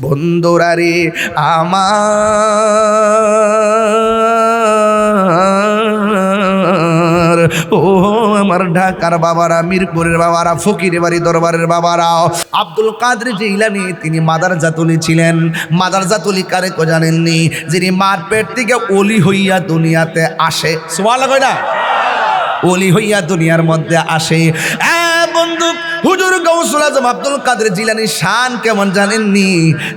বন্ধুরা রে আমার, ও আমার ঢাকার বাবারা, মিরপুরের বাবারা, ফকিরের বাড়ি দরবারের বাবারা, আব্দুল কাদের জিলানী তিনি মাদারজাতুলি ছিলেন। মাদারজাতুলি কারে কো জানেননি? যিনি মার পেট থেকে ওলি হইয়া দুনিয়াতে আসে। সুবহানাল্লাহ কই না? ওলি হইয়া দুনিয়ার মধ্যে আসে। বন্ধু, হুজুর গাউসুল আজম আব্দুল কাদের জিলানীর শান কেমন জানেননি?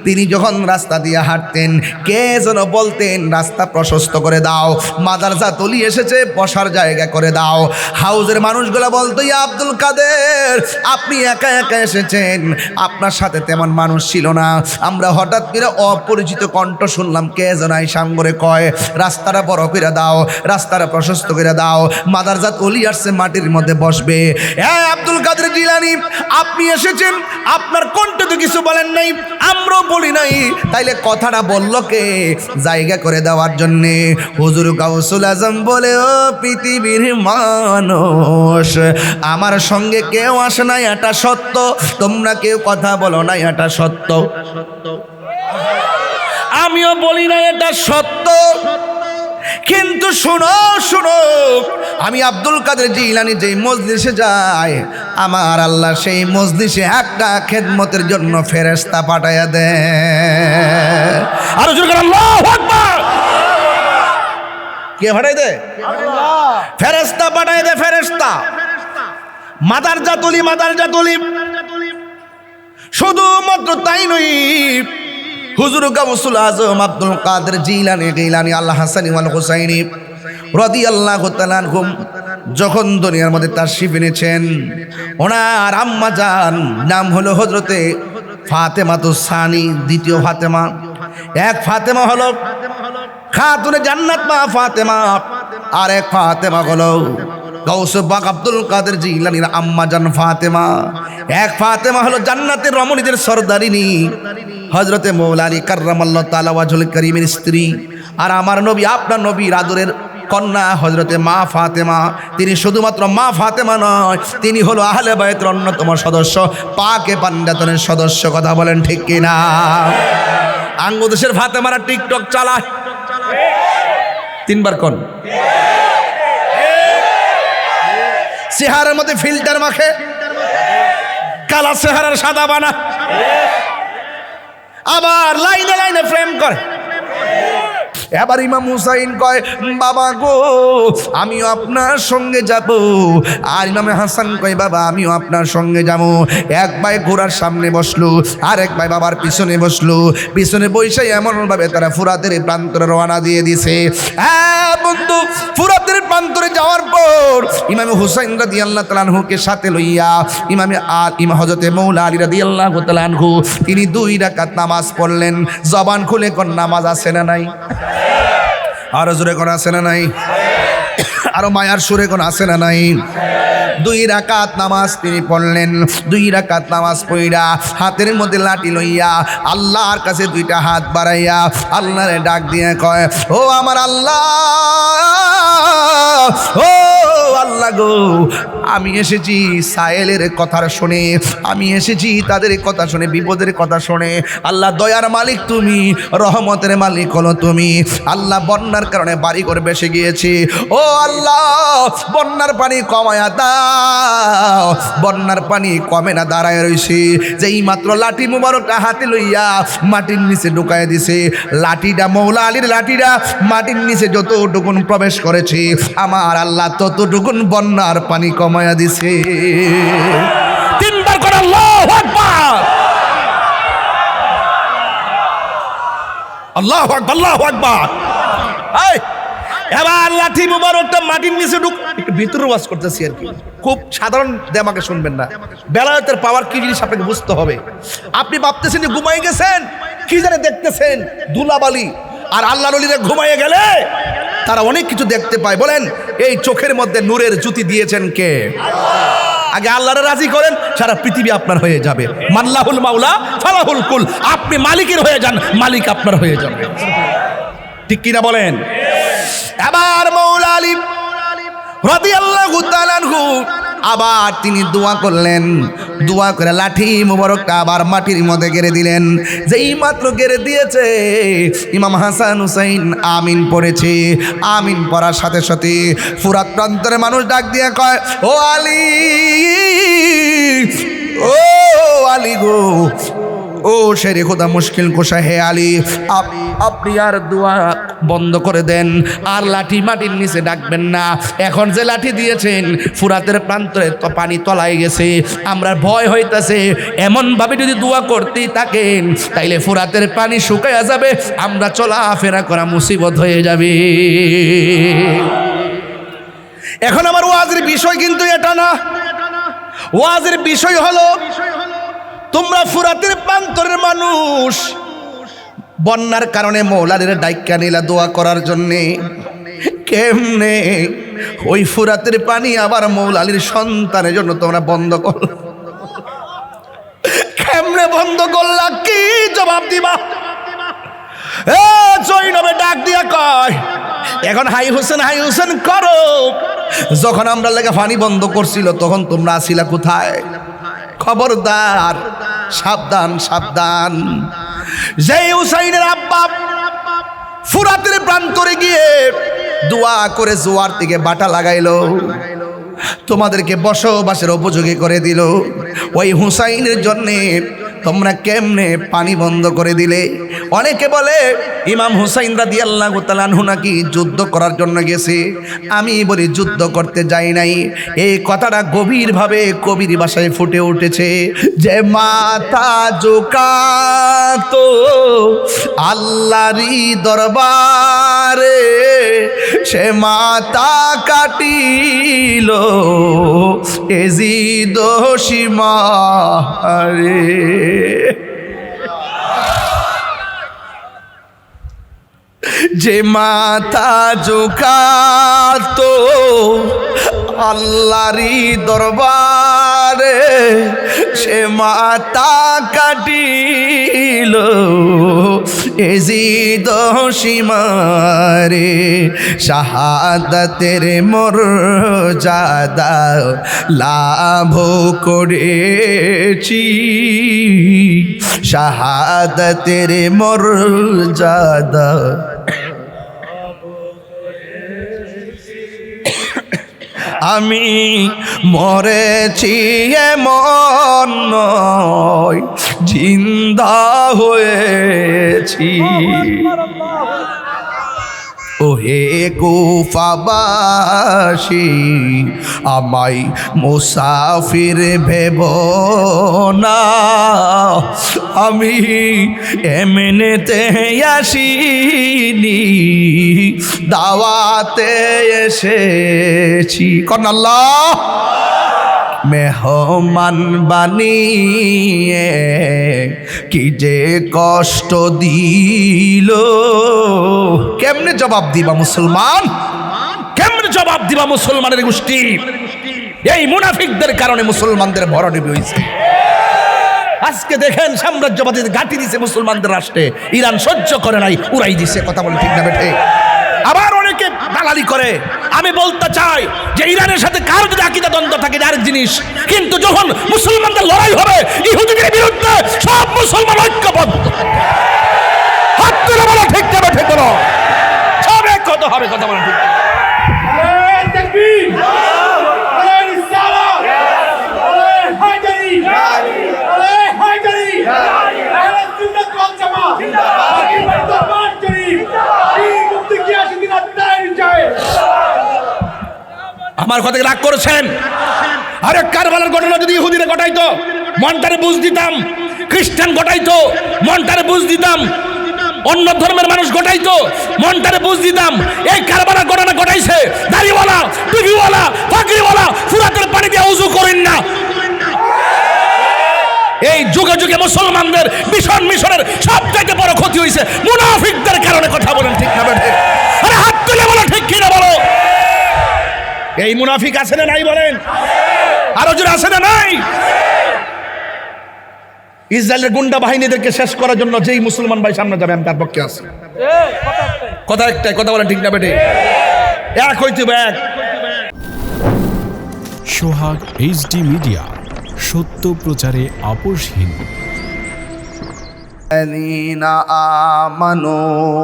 তিনি যখন রাস্তা দিয়ে হাঁটতেন, কে যেন বলতেন রাস্তা প্রশস্ত করে দাও, মাদারজাতুলি এসেছে, বসার জায়গা করে দাও। হাউজের মানুষগুলো বলতো, ইয়া আব্দুল কাদের, আপনি একা একা এসেছেন, আপনার সাথে তেমন মানুষ ছিল না। আমরা হঠাৎ করে অপরিচিত কণ্ঠ শুনলাম, কে যেন সাঙ্গরে কয় রাস্তাটা বড় করে দাও, রাস্তাটা প্রশস্ত করে দাও, মাদারজাতুলি আসছে, মাটির মধ্যে বসবে। হ্যাঁ আব্দুল কাদের জিলানী, আপনি এসেছেন, আপনার কণ্ঠ তো কিছু বলেন নাই, আমরাও বলি নাই, তাইলে কথাটা বলল কে? জায়গা করে দেওয়ার জন্যে। হুজুর গাউসুল আজম বলে, ও পৃথিবীর মানুষ, আমার সঙ্গে কেউ আসে না, এটা সত্য, তোমরা কেউ কথা বলো না, এটা সত্য, আমিও বলি না, এটা সত্য, কিন্তু শোনো শোনো, আমি আব্দুল কাদের জিলানী যেই মজলিসে যাই, আমার আল্লাহ সেই মজলিসে একটা খেদমতের জন্য ফেরেশতা পাঠাইয়া দেয়। আর জোরে আল্লাহু আকবার। কে পাঠাই দেয়? আল্লাহ। ফেরেশতা পাঠাই দেয়, ফেরেশতা। মাদারজাতুলি, মাদারজাতুলি। শুধুমাত্র তাই নয়, হুজুর গাউসুল আজম আব্দুল কাদের জিলানী আল হাসানী ওয়াল হুসাইনি রাদিয়াল্লাহু তাআলা আনহুম যখন দুনিয়ার মধ্যে তাশরিফ এনেছেন, ওনার আম্মা জান নাম হলো হযরতে ফাতেমাতুস সানি, দ্বিতীয় ফাতেমা। এক ফাতেমা হলো খাতুনে জান্নাত মা ফাতেমা, আর এক ফাতেমা হলো গাউসে পাক আব্দুল কাদের জিলানীর আম্মা জান ফাতেমা। এক ফাতেমা হলো জান্নাতের রমণীদের সরদারিনী হযরতে মৌলা আলী কাররামাল্লাহু তাআলা ওয়াজহুল কারীমের স্ত্রী, আর আমার নবী, আপনার নবীর আদরের কন্যা হযরতে মা ফাতেমা। তিনি শুধুমাত্র মা ফাতেমা নয়, তিনি হলো আহলে বায়তের অন্যতম সদস্য, পাকে পাঞ্জাতনের সদস্য। কথা বলেন ঠিক কিনা? আঙ্গদেশের ফাতেমারা টিকটক চালায়, তিনবার কোন চেহারার মধ্যে ফিল্টার মাখে, কালা চেহারার সাদা বানা, আবার লাইনে লাইনে ফ্রেম করে। এবার ইমাম হুসাইন কয়, বাবা গো আমিও আপনার সঙ্গে যাব, আর ইমাম হাসান কয়, বাবা আমিও আপনার সঙ্গে যাব। এক ভাই ঘোড়ার সামনে বসলো, আর এক ভাই বাবার পিছনে বসলো। পিছনে বসে এমনভাবে তারা ফুরাতের প্রান্তরে রওনা দিয়ে দিছে। হ্যাঁ বন্ধু, ফুরাতের প্রান্তরে যাওয়ার পর ইমাম হুসাইন রাদিয়াল্লাহু তাআলা আনহুকে সাথে লইয়া ইমাম হযরতে মৌলা আলী রাদিয়াল্লাহু তাআলা আনহু তিনি 2 রাকাত নামাজ পড়লেন। জবান খুলে কোন নামাজ আছে না নাই? আরো জোরে কোন আছে না নাই? আরো মায়ার সুরে কোন আছে না নাই? 2 রাকাত নামাজ তিনি পড়লেন। 2 রাকাত নামাজ পড়া হাতের মধ্যে লাঠি লইয়া আল্লাহর কাছে 2টা হাত বাড়াইয়া আল্লাহরে ডাক দিয়ে কয়, ও আমার আল্লাহ, ও আল্লাহ গো, আমি এসেছি সায়েলের কথা শুনে, আমি এসেছি তাদের কথা শুনে, বিপদের কথা শুনে। আল্লাহ দয়ার মালিক তুমি, রহমতের মালিক হলো তুমি। আল্লাহ বন্যার কারণে বাড়ি ঘর ভেসে গিয়েছি, ও আল্লাহ বন্যার পানি কমায়া দাও। বন্যার পানি কমে না, দাঁড়ায় রয়েছি। যেই মাত্র লাঠি মুবারকটা হাতে লইয়া মাটির নিচে ঢুকায় দিছে, লাঠিটা মৌলা আলীর লাঠিটা মাটির নিচে যতটুকুন প্রবেশ করেছে, আমার আল্লাহ ততটুকুন বন্যার পানি কমায়া দিছে। 3বার করে আল্লাহু আকবার, আল্লাহু আকবার, আল্লাহু আকবার। এবার লাঠি মুবারকটা মাটির নিচে একটু ভিতরে ওয়াজ করতেছি আর কি, খুব সাধারণ দেমাকে শুনবেন না। বেলায়েতের পাওয়ার কি জিনিস আপনাকে বুঝতে হবে। আপনি ভাবতেছেন যে ঘুমাই গেছেন, কি জানে দেখতেছেন ধুলাবালি, আর আল্লাহর ওলিরা ঘুমাইয়ে গেলে তারা অনেক কিছু দেখতে পায়। বলেন এই চোখের মধ্যে নূরের জ্যোতি দিয়েছেন কে? আল্লাহ। আগে আল্লাহরে রাজি করেন, সারা পৃথিবী আপনার হয়ে যাবে। মাল্লাহুল মাওলা ফালাহুল কুল, আপনি মালিকের হয়ে যান, মালিক আপনার হয়ে যাবে। ঠিক কিনা বলেন? এবার মৌলা আলী রাদিয়াল্লাহু তাআলা আনহু আবার তিনি দোয়া করলেন, দোয়া করে লাঠি মুবারকটা আবার মাটির মধ্যে গেড়ে দিলেন। যেই মাত্র গেড়ে দিয়েছে, ইমাম হাসান হুসাইন আমিন পড়েছে। আমিন পড়ার সাথে সাথে ফুরাত প্রান্তরে মানুষ ডাক দিয়ে কয়, ও আলী, ও আলী গো, ও শেরে খোদা মুশকিল কোষা, হে আলী, আপনি আর দোয়া বন্ধ করে দেন, আর লাঠি মাটির নিচে ডাকবেন না। এখন যে লাঠি দিয়েছেন ফুরাতের প্রান্তরে তো পানি তলায় গেছে, আমরা ভয় হইতাছে এমনভাবে যদি দোয়া করতেই থাকেন তাইলে ফুরাতের পানি শুকায়া যাবে, আমরা চলাফেরা করা মুসিবত হয়ে যাবে। এখন আমার ওয়াজের বিষয় কিন্তু এটা না। ওয়াজের বিষয় হলো, তোমরা ফুরাতের প্রান্তরের মানুষ, বন্যার কারণে মৌলাদের ডাইক্কা নিলা দোয়া করার জন্যে। কেমনে ওই ফুরাতের পানি আবার মৌলালির সন্তানের জন্য তোমরা বন্ধ করল? কেমনে বন্ধ করলা? কি জবাব দিবা? জৈনবে ডাক দিয়া কয়, এখন হাই হোসেন করো। যখন আমরা লেগে পানি বন্ধ করছিল তখন তোমরা আসিলা কোথায়? খবরদার, সাবধান সাবধান। যেই হুসাইনের আব্বা ফুরাতের প্রান্তরে গিয়ে দোয়া করে জোয়ার থেকে বাটা লাগাইলো, তোমাদেরকে বসবাসের উপযোগী করে দিল, ওই হুসাইনের জন্যে তোমরা কেমনে পানি বন্ধ করে দিলে? অনেকে বলে ইমাম হুসাইন রাদিয়াল্লাহু তাআলা আনহু নাকি যুদ্ধ করার জন্য গেছে। আমি বলি যুদ্ধ করতে যাই নাই। এই কথাটা গভীরভাবে কবির ভাষায় ফুটে উঠেছে যে মাথা ঝুঁকাতো আল্লাহরই দরবারে, সে মাথা কাটিল এজিদ সীমারে। যে মাথা ঝুঁকাতো আল্লাহরই দরবারে, সে মাথা কাটিল এজিদ সীমারে। শাহাদাতের মর্যাদা লাভ করেছি, শাহাদাতের মর্যাদা আমি মরেছি এমন নয়, জিন্দা হয়েছি। ওহে কুফাবাসী, আমায় মুসাফির ভেব না, আমি এমনিতে আসিনি, দাওয়াতে এসেছি। কোন আল্লাহ মেহমান বানিয়ে কি যে কষ্ট দিল। কেমনে জবাব দিবা মুসলমান? কেমনে জবাব দিবা মুসলমানের গোষ্ঠী? এই মুনাফিকদের কারণে মুসলমানদের ভরণী হয়েছে। আজকে দেখেন সাম্রাজ্যবাদী ঘাঁটি দিছে মুসলমানদের রাষ্ট্রে, ইরান সহ্য করে নাই, উড়াই দিছে। কথা বলে ঠিক না বেঠে? আবার অনেকে দালালি করে। আমি বলতে চাই যে ইরানের সাথে কারো যদি আকীদা দ্বন্দ্ব থাকে আরেক জিনিস, কিন্তু যখন মুসলমানদের লড়াই হবে ইহুদিদের বিরুদ্ধে সব মুসলমান ঐক্যবদ্ধ, হাত তুলে বলো ঠিক না বেঠে? বলো সব এক কত হবে। কথা বলা ঠিক? আমার কথা রাগ করেছেন? আরে কারবালার ঘটনা যদি ইহুদিরা ঘটাইতো মনটারে বুঝ দিতাম, খ্রিস্টান ঘটাইতো মনটারে বুঝ দিতাম, অন্য ধর্মের মানুষ ঘটাইতো মনটারে বুঝ দিতাম। এই কারবালার ঘটনা ঘটাইছে দাড়িওয়ালা, টুপিওয়ালা, পাগড়িওয়ালা, ফুরাতের পানি দিয়ে উযু করেন না। এই যুগে যুগে মুসলমানদের মিশনের সবথেকে বড় ক্ষতি হয়েছে মুনাফিকদের কারণে। কথা বলেন ঠিক না বেঠে? আরে হাত তুলে বলো ঠিক কিনা বলো। এই মুনাফিক আছে না নাই বলেন? আরো জোরে আছে না নাই? ইসরায়েলের গুন্ডা বাহিনীদেরকে শেষ করার জন্য যেই মুসলমান ভাই সামনে যাবে আমি তার পক্ষে আছি। কথা একটাই, কথা বলেন ঠিক না বেঠে? এক হইতে এক। সোহাগ এইচডি মিডিয়া, সত্য প্রচারে আপোষহীন। الذين آمنوا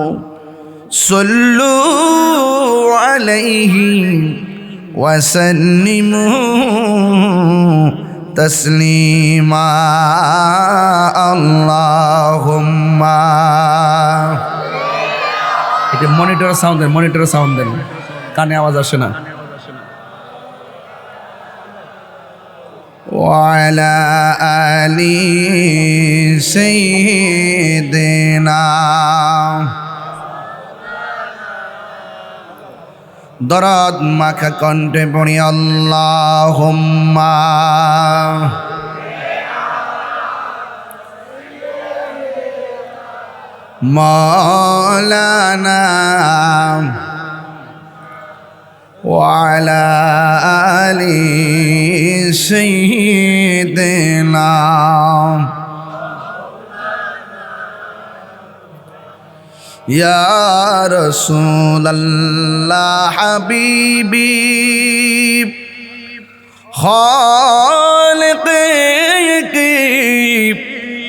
صلوا عليه وسلموا تسليما اللهم এটা মনিটর সাউন্ড দেন কানে আওয়াজ আসে না وعلى آل سيدنا দরদ মাখা কণ্ঠে পড়ি আল্লাহুম্মা মাওলানা وعلى آل سيدنا يا رسول الله حبيبي خالقي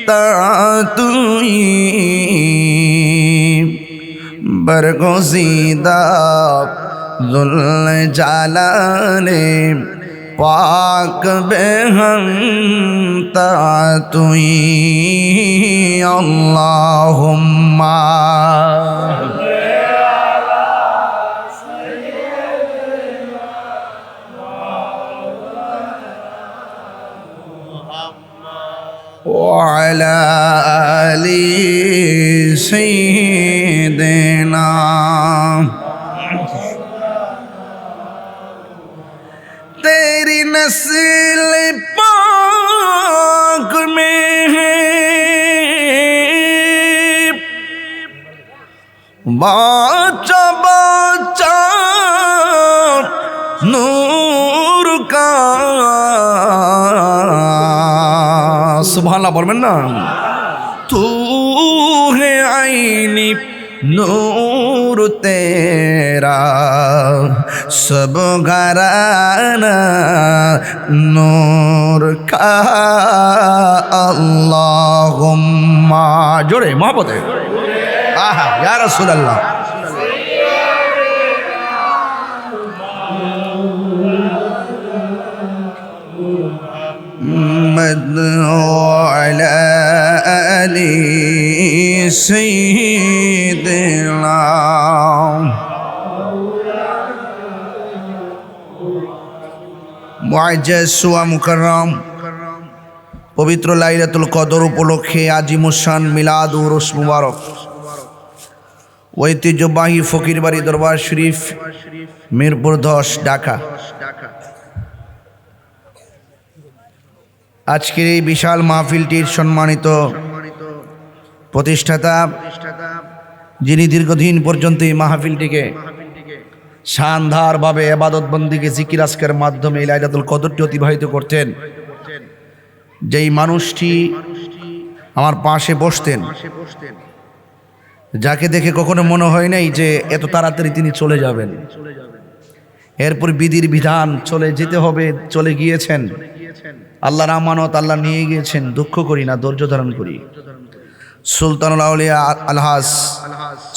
تعطي برگزیدہ ذل جلاله پاک بہم تعطی اللہم وعلى آل سيدنا तेरी नस्ल पाक में है बाचा बाचा नूर का सुभान बोलবেন না तू है आईनी नूर तेरा सब घराना नूर का अल्लाहुम्मा जोड़े मोहब्बत है आहा या रसूल अल्लाह وعلى آل سيدنا মুআজ্জাজ ওয়া মুকাররম পবিত্র লাইলাতুল কদর উপলক্ষে আজিমুশান মিলাদ উরুস মুবারক ঐতিহ্যবাহী ফকিরবাড়ি দরবার শরীফ মিরপুর 10 ঢাকা আজকের এই বিশাল মাহফিলটির সম্মানিত প্রতিষ্ঠাতা যিনি দীর্ঘদিন পর্যন্ত এই মাহফিলটিকে শানদারভাবে ইবাদত বন্দেগী জিকির আজকারের মাধ্যমে এই লাইলাতুল কদরটি অতিবাহিত করতেন যেই মানুষটি আমার পাশে বসতেন যাকে দেখে কখনো মনে হয় নাই যে এত তাড়াতাড়ি তিনি চলে যাবেন এরপর বিধির বিধান চলে যেতে হবে চলে গিয়েছেন আল্লাহর আমানত আল্লাহ নিয়ে গিয়েছেন দুঃখ করি না ধৈর্য ধারণ করি সুলতানুল আউলিয়া আলহাজ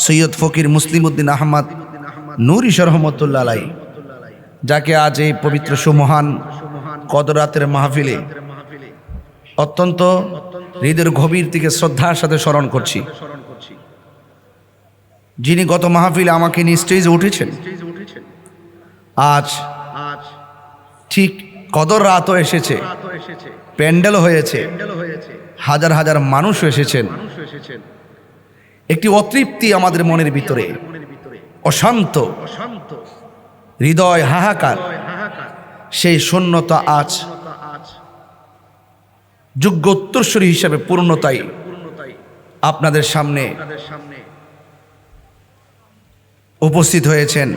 সৈয়দ ফকির মুসলিম উদ্দিন আহমদ নূরি রহমতুল্লাহ আলাইহি যাকে আজ এই পবিত্র সুমহান কদর রাতের মাহফিলে অত্যন্ত হৃদয়ের গভীর থেকে শ্রদ্ধার সাথে স্মরণ করছি যিনি গত মাহফিলে আমাকে নিয়ে স্টেজে উঠেছেন আজ ঠিক কদর রাতও এসেছে প্যান্ডেল হয়েছে হাজার হাজার মানুষ এসেছেন একটি অতৃপ্তি আমাদের মনের ভিতরে অশান্ত হৃদয় হাহাকার সেই শূন্যতা আজ যোগ্য উত্তরসূরি হিসাবে পূর্ণতায় আপনাদের সামনে উপস্থিত হয়েছেন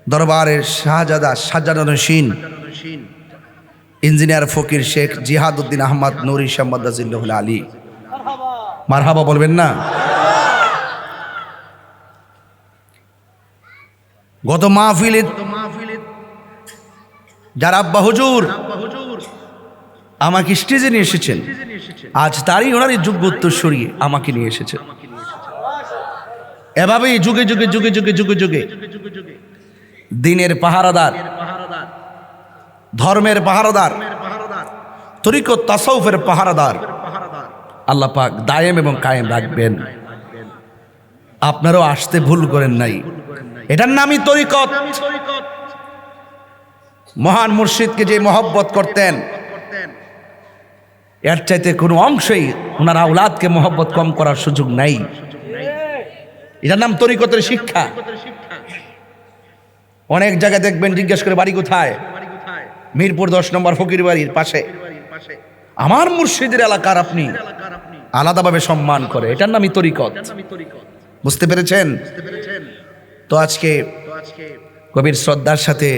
দরবারের শাহজাদা সাজ্জাদানশীন ইঞ্জিনিয়ার ফকির শেখ জিহাদউদ্দিন আহমদ নূরি শামদাজিল্লাহুল আলী মারহাবা বলবেন না গত মাহফিলে যার আব্বা হুজুর আমাকে স্টেজে নিয়ে এসেছেন, আজ তারই ওনারই যোগ্য উত্তরসূরি আমাকে নিয়ে এসেছেন। এভাবেই যুগে যুগে যুগে যুগে যুগে যুগে দিনের পাহারাদার, ধর্মের পাহারাদার, তরিকত তাসাউফের পাহারাদার আল্লাহ পাক দায়েম এবং কায়েম রাখবেন। আপনারাও আসতে ভুল করেন নাই, এটার নামই তরিকত। মহান মুর্শিদকে যে মহব্বত করতেন, এর চাইতে কোনো অংশেই ওনার আওলাদকে মহব্বত কম করার সুযোগ নাই। এটার নাম তরিকতের শিক্ষা। অনেক জায়গায় দেখবেন, জিজ্ঞেস করে বাড়ি কোথায়, মিরপুর 10 নম্বর ফকির বাড়ির পাশে। আমার মুর্শিদের এলাকার আপনি আলাদাভাবে সম্মান করে, এটার নামই তরিকত। বুঝতে পেরেছেন? তো আজকে কবির শ্রদ্ধার সাথে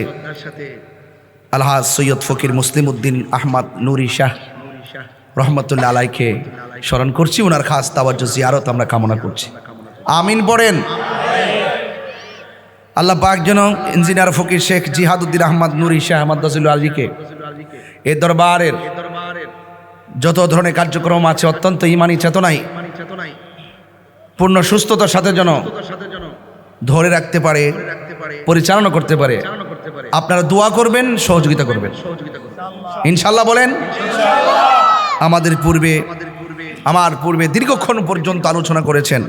আলহাজ সৈয়দ ফকির মুসলিম উদ্দিন আহমদ নুরি শাহ রহমতুল্লাহ আলাইকে স্মরণ করছি। ওনার খাস তাওয়াজ্জুহ জিয়ারত আমরা কামনা করছি। আমিন পড়েন। আল্লাহ পাক যেন ইঞ্জিনিয়ার ফকির শেখ জিহাদুদ্দিন আহমদ নুরি শাহ মাদ্দাজিল আলীকে এই দরবারের যত ধরনের কার্যক্রম আছে অত্যন্ত ইমানি চেতনায় পূর্ণ সুস্থতার সাথে যেন ধরে রাখতে পারে, পরিচালনা করতে পারে। আপনারা দোয়া করবেন, সহযোগিতা করবেন ইনশাল্লাহ। বলেন। আমার পূর্বে দীর্ঘক্ষণ পর্যন্ত আলোচনা করেছেন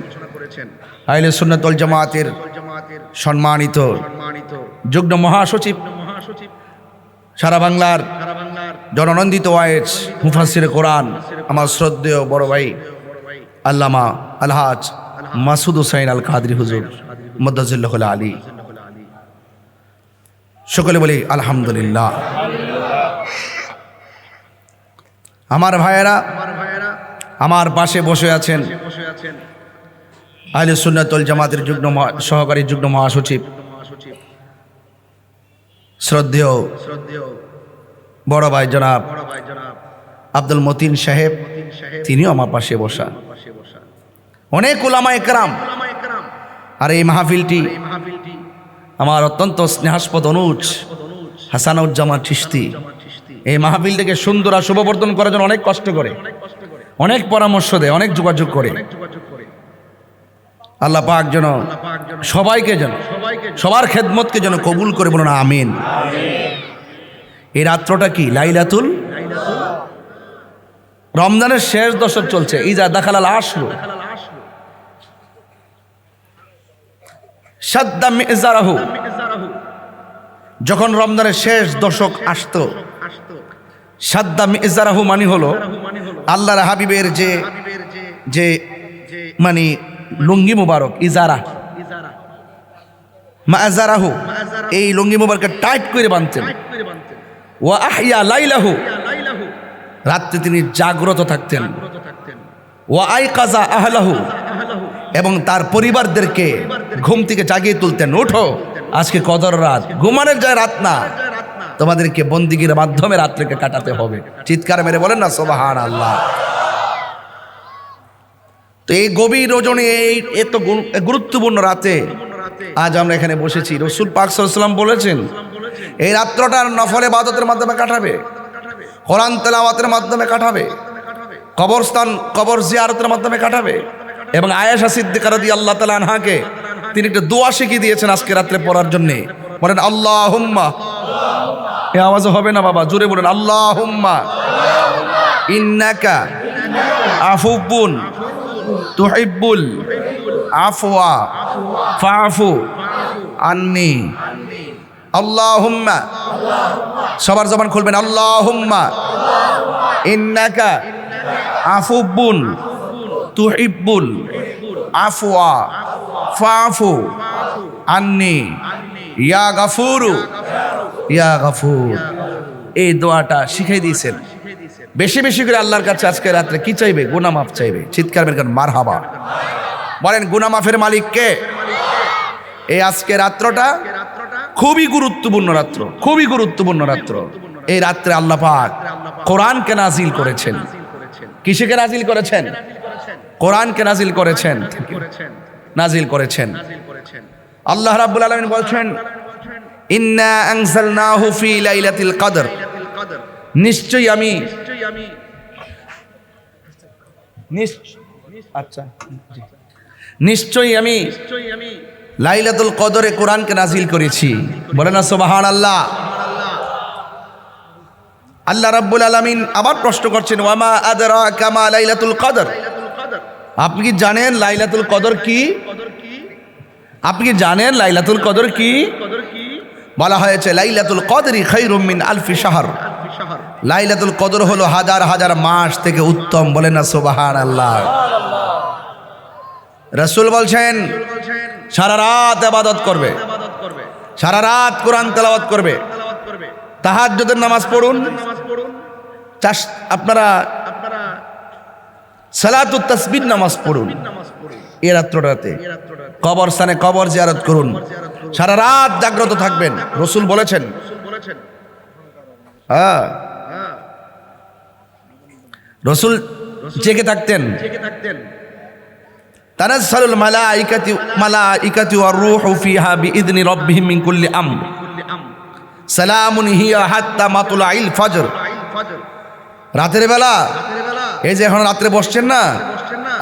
আহলে সুন্নাত ওয়াল জামাতের সম্মানিত যুগ্ম মহাসচিব, সারা বাংলার জননন্দিত ওয়াইজ মুফাসসিরে কোরআন, আমার শ্রদ্ধেয় বড় ভাই আল্লামা আলহাজ মাসুদ হুসাইন আল কাদরি হুজুর মুদ্দাজিল্লাহুল আলী। সকলে বলি আলহামদুলিল্লাহ। আমার ভাইয়েরা আমার পাশে বসে আছেন আহলে সুন্নাত ওয়াল জামাতের সহকারী যুগ্ম মহাসচিব শ্রদ্ধেয় বড় ভাই জনাব আব্দুল মতিন সাহেব, তিনিও আমার পাশে বসা। অনেক উলামা একরাম। আর এই মাহফিলটি আমার অত্যন্ত স্নেহাস্পদ অনুজ হাসানুজ্জামান চিশতি এই মাহফিলটাকে সুন্দর আর শুভবর্ধন করার জন্য অনেক কষ্ট করে, অনেক পরামর্শ দেয়, অনেক যোগাযোগ করে। আল্লাহ পাক যেন সবাইকে যেন সবার খেদমতকে যেন কবুল করে, বলুন আমিন। এই রাত্রটা কি লাইলাতুল রমজানের শেষ দশক চলছে। ইজা দাখালাল আশরু শাদ্দা মিজারাহু, যখন রমজানের শেষ দশক আসতো, শাদ্দা মিজারাহু মানে হলো আল্লাহর হাবিবের যে মানে লুঙ্গি মুবারক, ইজারা মাজারাহু, এই লুঙ্গি মুবারককে টাইট করে বাঁধতেন। ওয়া আহইয়া লাইলাহু, রাত্রে তিনি জাগ্রত থাকতেন। ওয়া আইকাযা আহলাহু, এবং তার পরিবারদেরকে ঘুম থেকে জাগিয়ে তুলতেন। ওঠো, আজকে কদর রাত, ঘুমানোর যায় রাত না, তোমাদেরকে বন্দিগির মাধ্যমে রাত্রিকে কাটাতে হবে। চিৎকার মেরে বলেন না সুবহানাল্লাহ। তো এই গভীর রজনী, এই এত গুরুত্বপূর্ণ রাতে আজ আমরা এখানে বসেছি। রাসূল পাক সাল্লাল্লাহু আলাইহি ওয়াসাল্লাম বলেছেন, এই রাত্রটার নফল ইবাদতের মাধ্যমে কাটাবে, কোরআন তেলাওয়াতের মাধ্যমে কাটাবে, কবর জিয়ারতের মাধ্যমে কাটাবে। এবং আয়েশা সিদ্দিকা রাদিয়াল্লাহু তাআলা আনহাকে তিনি একটা দোয়া শিখিয়ে দিয়েছেন আজকে রাত্রে পড়ার জন্য। বলেন আল্লাহুম্মা, এই আওয়াজ হবে না বাবা, জোরে বলেন আল্লাহুম্মা ইন্নাকা আফুবুন তুহিব্বুল আফওয়া ফাআফু আন্নি। আল্লাহুম্মা, সবার জবান খুলবেন, আল্লাহুম্মা ইন্নাকা আফুবুন তুহিব্বুল আফওয়া ফাআফু আন্নি ইয়া গাফুরু ইয়া গাফুর। এই দোয়াটা শিখিয়ে দিয়েছেন। বেশি বেশি করে আল্লাহর কাছে আজকে রাত্রে কি চাইবে? গুনাহ মাফ চাইবে। চিৎকার মেরে মারহাবা বলেন। গুনাহ মাফের মালিক কে? এই আজকে রাত্রটা খুবই গুরুত্বপূর্ণ রাত্র, খুবই গুরুত্বপূর্ণ রাত্র। এই রাত্রে আল্লাহ পাক কোরআনকে নাজিল করেছেন। কিসেকে নাজিল করেছেন? কোরআনকে নাজিল করেছেন, নাজিল করেছেন। আল্লাহ রাব্বুল আলামিন বলছেন, ইন্না আনজালনাহু ফি লাইলাতিল কদর, নিশ্চয়ই আমি নিশ্চয়ই আমি লাইলাতুল কদরে কোরআনকে নাজিল করেছি। বলে না সুবহানাল্লাহ। আল্লাহ রাব্বুল আলামিন আবার প্রশ্ন করছেন, ওয়ামা আদরাকা মা লাইলাতুল কদর, আপনি কি জানেন লাইলাতুল কদর কি? আপনি কি জানেন লাইলাতুল কদর কি? বলা হয়েছে লাইলাতুল কদরি খায়রুম মিন আলফি শাহর, লাইলাতুল কদর হলো হাজার হাজার মাস থেকে উত্তম। বলেন না সুবহানাল্লাহ। রাসূল বলছেন সারা রাত ইবাদত করবে, সারা রাত কোরআন তেলাওয়াত করবে, তাহাজ্জুদের নামাজ পড়ুন, আপনারা সালাতুত তাসবিহ নামাজ পড়ুন এই রাত্রটাতে, কবরস্থানে কবর জিয়ারত করুন, সারা রাত জাগ্রত থাকবেন। রাসূল বলেছেন, হ্যাঁ রাসূল জেগে থাকতেন। তানাজ্জালুল মালাইকাতু ওয়ার রূহু ফিহা বিইذনি রাব্বিহিম মিন কুল্লি আমর সালামুন হিয়া হাত্তা মাতলাইল ফজর। রাতের বেলা, এই যে এখন রাত্রে বসছেন না,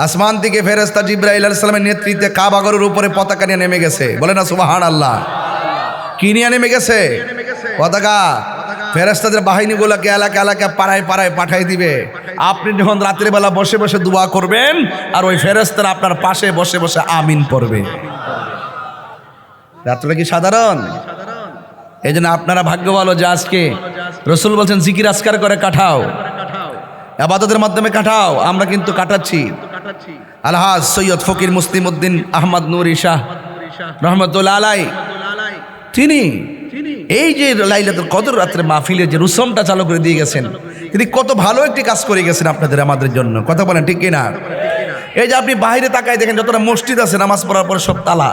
আসমান থেকে ফেরেশতা জিবরাইল আলাইহিস সালামের নেতৃত্বে কাবা ঘরের উপরে পতাকা নিয়ে নেমে গেছে। বলে না সুবহানাল্লাহ। কি নিয়ে নেমে গেছে? পতাকা। ফেরেশতাদের বাহিনীগুলোকে এলাকা এলাকা পাড়ায় পাড়ায় পাঠাই দিবে। আপনি যখন রাতের বেলা বসে বসে দোয়া করবেন, আর ওই ফেরেশতারা আপনার পাশে বসে বসে আমিন পড়বে। রাত্রে কি সাধারণ? এই জন্য আপনারা ভাগ্য ভালো যে আজকে রাসূল বলছেন জিকির আজকার করে কাটাও, ইবাদতের মাধ্যমে কাটাও। আমরা কিন্তু কাটাচ্ছি। আলহাজ সৈয়দ ফকির মুসলিম উদ্দিন আহমদ নুরি শাহ রহমতুল্লাহ আলাই, তিনি এই যে লাইলাতুল কদর রাত্রে মাহফিলের যে রুসমটা চালু করে দিয়ে গেছেন, তিনি কত ভালো একটি কাজ করে গেছেন আপনাদের আমাদের জন্য। কথা বলেন ঠিক কিনা? এই যে আপনি বাইরে তাকায় দেখেন, যতটা মসজিদ আছে নামাজ পড়ার পর সব তালা,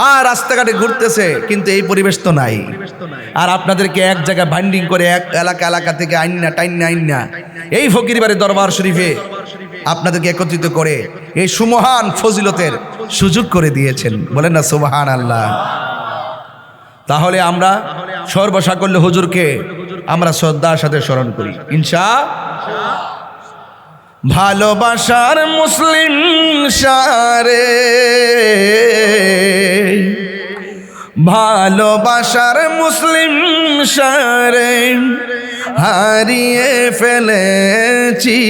আর রাস্তাঘাটে ঘুরতেছে, কিন্তু এই পরিবেশ তো নাই। আর আপনাদেরকে এক জায়গায় বাইন্ডিং করে এক এলাকা এলাকা থেকে আইন্না এই ফকির বাড়ি দরবার শরীফে আপনাদেরকে একত্রিত করে এই সুমহান ফজিলতের সুযোগ করে দিয়েছেন। বলেন না সুবহানাল্লাহ। তাহলে আমরা সর্বসাকল্য হুজুরকে আমরা শ্রদ্ধার সাথে স্মরণ করি ইনশাআল্লাহ। ভালোবাসার মুসলিম সারে, ভালোবাসার মুসলিম সারে হারিয়ে ফেলেছি,